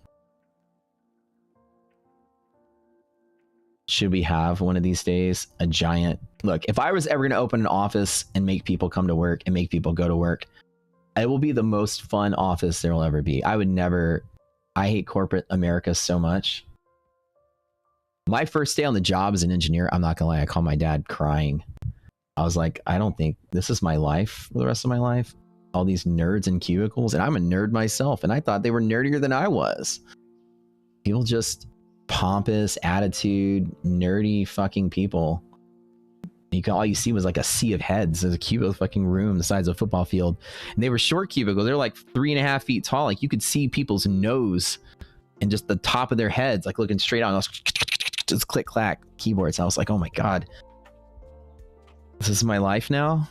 should we have one of these days a giant look? If I was ever going to open an office and make people come to work and make people go to work, it will be the most fun office there will ever be. I would never. I hate corporate America so much. My first day on the job as an engineer, I'm not gonna lie, I called my dad crying. I was like, I don't think this is my life for the rest of my life. All these nerds in cubicles, and I'm a nerd myself, and I thought they were nerdier than I was. People just pompous attitude, nerdy fucking people. All you see was like a sea of heads. There's a cubicle fucking room the size of a football field, and they were short cubicles. They're like 3.5 feet tall. Like you could see people's nose and just the top of their heads, like looking straight out. And I was just click clack keyboards. I was like, oh my god, this is my life now.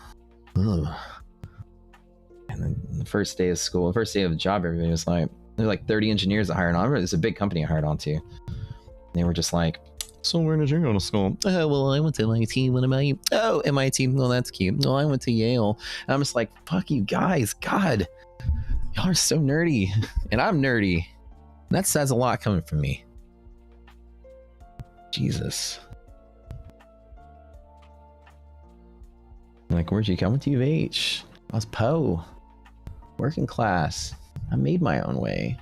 Ugh. And then the first day of school, the first day of the job, everybody was like, there's like 30 engineers I hired on. It's a big company I hired on to. They were just like, so where did you go to school? Oh, well, I went to MIT. What about you? Oh, MIT. Well, that's cute. No, I went to Yale. And I'm just like, fuck you guys. God, y'all are so nerdy. And I'm nerdy. And that says a lot coming from me. Jesus. I'm like, where'd you come? I went to U of H. I was Poe. Working class. I made my own way.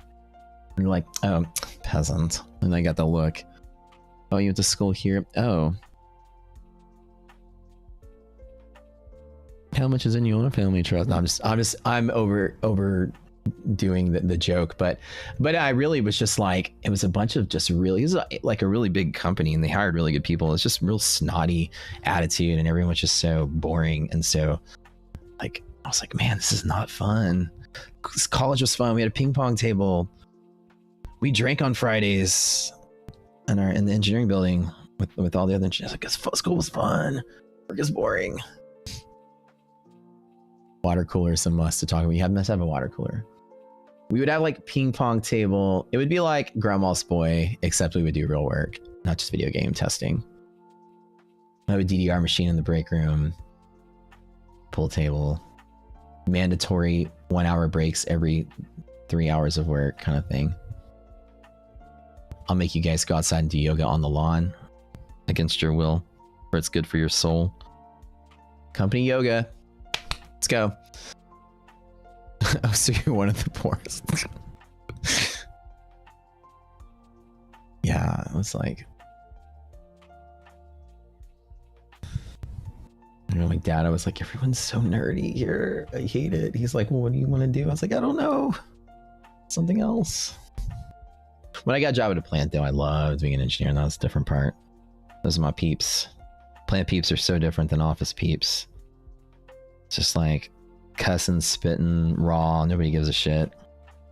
And you're like, oh, peasant. And I got the look. Oh, you went to school here? Oh. How much is in your family trust? No, I'm overdoing the joke, but I really was just like, it was a bunch of just really, it was like a really big company, and they hired really good people. It's just real snotty attitude, and everyone was just so boring. And so like, I was like, man, this is not fun. This college was fun. We had a ping pong table. We drank on Fridays in the engineering building with all the other engineers. Like, school was fun. Work is boring. Water cooler is a must to talk about. You must have a water cooler. We would have like ping pong table. It would be like Grandma's Boy, except we would do real work, not just video game testing. I have a DDR machine in the break room. Pool table. Mandatory 1 hour breaks every 3 hours of work kind of thing. I'll make you guys go outside and do yoga on the lawn against your will, where it's good for your soul. Company yoga. Let's go. Oh, so you're one of the poorest. Yeah, it was like, you know, my dad, I was like, everyone's so nerdy here. I hate it. He's like, well, what do you want to do? I was like, I don't know. Something else. When I got a job at a plant, though, I loved being an engineer, and that was a different part. Those are my peeps. Plant peeps are so different than office peeps. It's just like cussing, spitting, raw. Nobody gives a shit.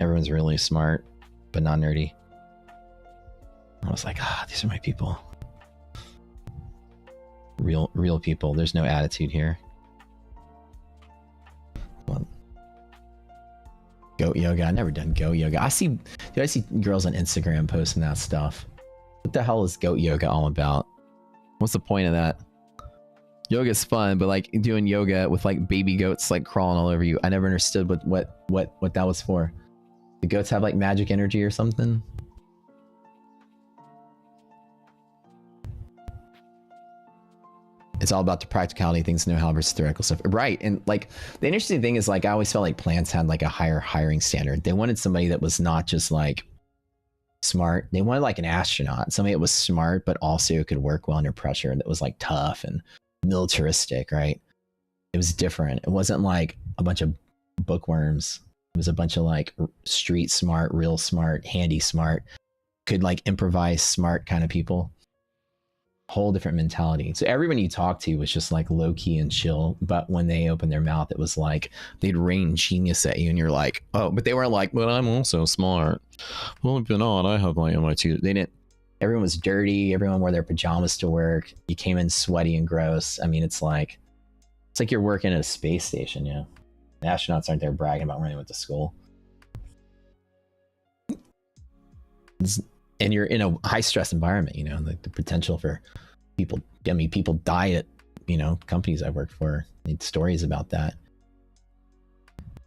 Everyone's really smart, but not nerdy. I was like, these are my people. Real people. There's no attitude here. Goat yoga. I've never done goat yoga. I see girls on Instagram posting that stuff. What the hell is goat yoga all about? What's the point of that? Yoga's fun, but like doing yoga with like baby goats like crawling all over you. I never understood what that was for. The goats have like magic energy or something. It's all about the practicality of things, know-how versus theoretical stuff. Right. And like the interesting thing is, like, I always felt like plants had like a higher hiring standard. They wanted somebody that was not just like smart. They wanted like an astronaut, somebody that was smart, but also could work well under pressure, that was like tough and militaristic, right? It was different. It wasn't like a bunch of bookworms. It was a bunch of like street smart, real smart, handy smart, could like improvise smart kind of people. Whole different mentality. So everyone you talk to was just like low key and chill, but when they opened their mouth, it was like they'd rain genius at you, and you're like, oh, but they weren't like, but I'm also smart. Well, if you're not, I have my MIT. They didn't. Everyone was dirty. Everyone wore their pajamas to work. You came in sweaty and gross. I mean, it's like you're working at a space station. Yeah, the astronauts aren't there bragging about where they went to school. And you're in a high stress environment, you know, like the potential for people. I mean, people die at, you know, companies I worked for. I need stories about that.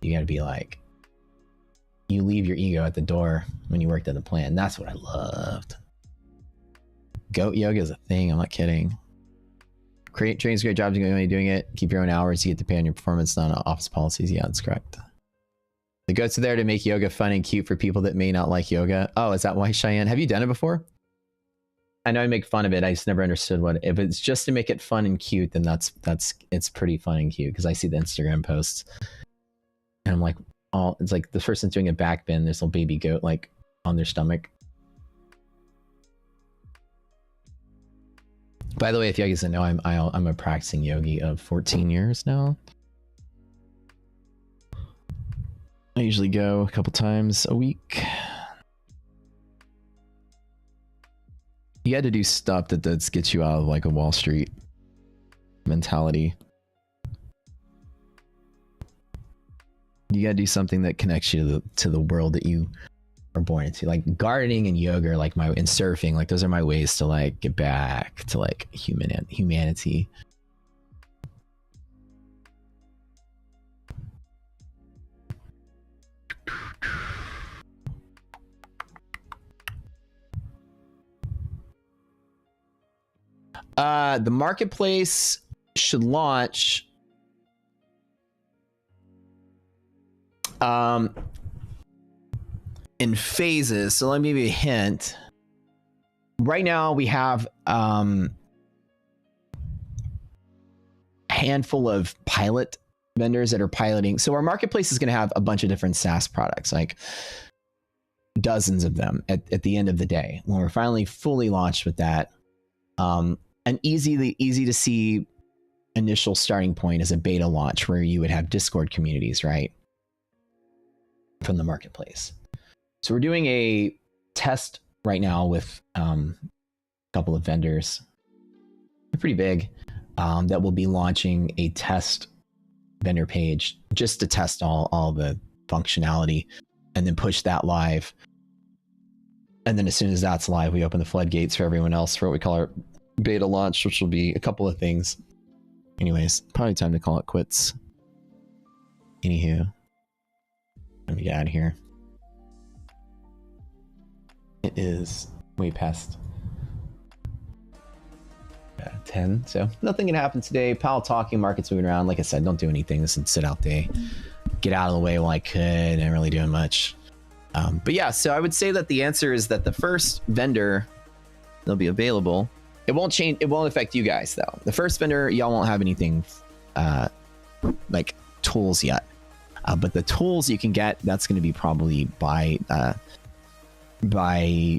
You got to be like, you leave your ego at the door when you worked at the plant. And that's what I loved. Goat yoga is a thing. I'm not kidding. Training's a great job doing it. Keep your own hours. You get to pay on your performance, not on office policies. Yeah, that's correct. The goats are there to make yoga fun and cute for people that may not like yoga. Oh, is that why, Cheyenne? Have you done it before? I know I make fun of it. I just never understood what. If it's just to make it fun and cute, then it's pretty fun and cute, because I see the Instagram posts and I'm like, oh, it's like the person's doing a back bend. There's a little baby goat like on their stomach. By the way, if you guys don't know, I'm a practicing yogi of 14 years now. I usually go a couple times a week. You had to do stuff that gets you out of like a Wall Street mentality. You gotta do something that connects you to the world that you are born into. Like gardening and yoga, like and surfing, like those are my ways to like get back to like humanity. The marketplace should launch in phases. So let me give you a hint. Right now we have a handful of pilot vendors that are piloting. So our marketplace is going to have a bunch of different SaaS products, like dozens of them at the end of the day. When we're finally fully launched with that, an easy to see initial starting point is a beta launch where you would have Discord communities, right? From the marketplace. So we're doing a test right now with a couple of vendors. They're pretty big. That will be launching a test vendor page just to test all the functionality and then push that live. And then as soon as that's live, we open the floodgates for everyone else for what we call our beta launch, which will be a couple of things. Anyways, probably time to call it quits. Anywho, let me get out of here. It is way past 10, so nothing can happen today. Powell talking, markets moving around. Like I said, don't do anything. This is sit out day. Get out of the way while I could. I didn't really doing much. But yeah, so I would say that the answer is that the first vendor, they'll be available. It won't change. It won't affect you guys though. The first vendor, y'all won't have anything like tools yet. But the tools you can get, that's going to be probably by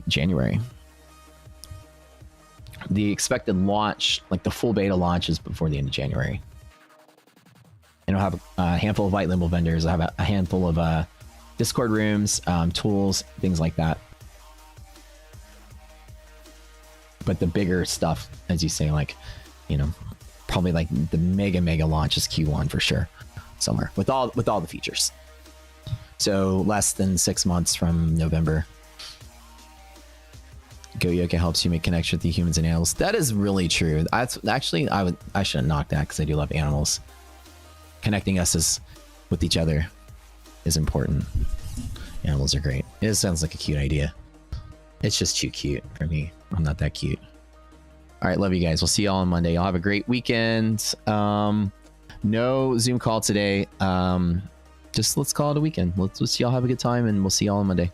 January. The expected launch, like the full beta launch, is before the end of January. And I'll have a handful of white label vendors. I'll have a handful of Discord rooms, tools, things like that. But the bigger stuff, as you say, like, you know, probably like the mega launch is Q1 for sure, somewhere with all the features. So less than 6 months from November. Go Yoga helps you make connection with the humans and animals. That is really true. That's actually, I shouldn't knock that because I do love animals. Connecting us with each other is important. Animals are great. It sounds like a cute idea. It's just too cute for me. I'm not that cute. All right, love you guys. We'll see y'all on Monday. Y'all have a great weekend. No Zoom call today. Just let's call it a weekend. Let's y'all have a good time, and we'll see y'all on Monday.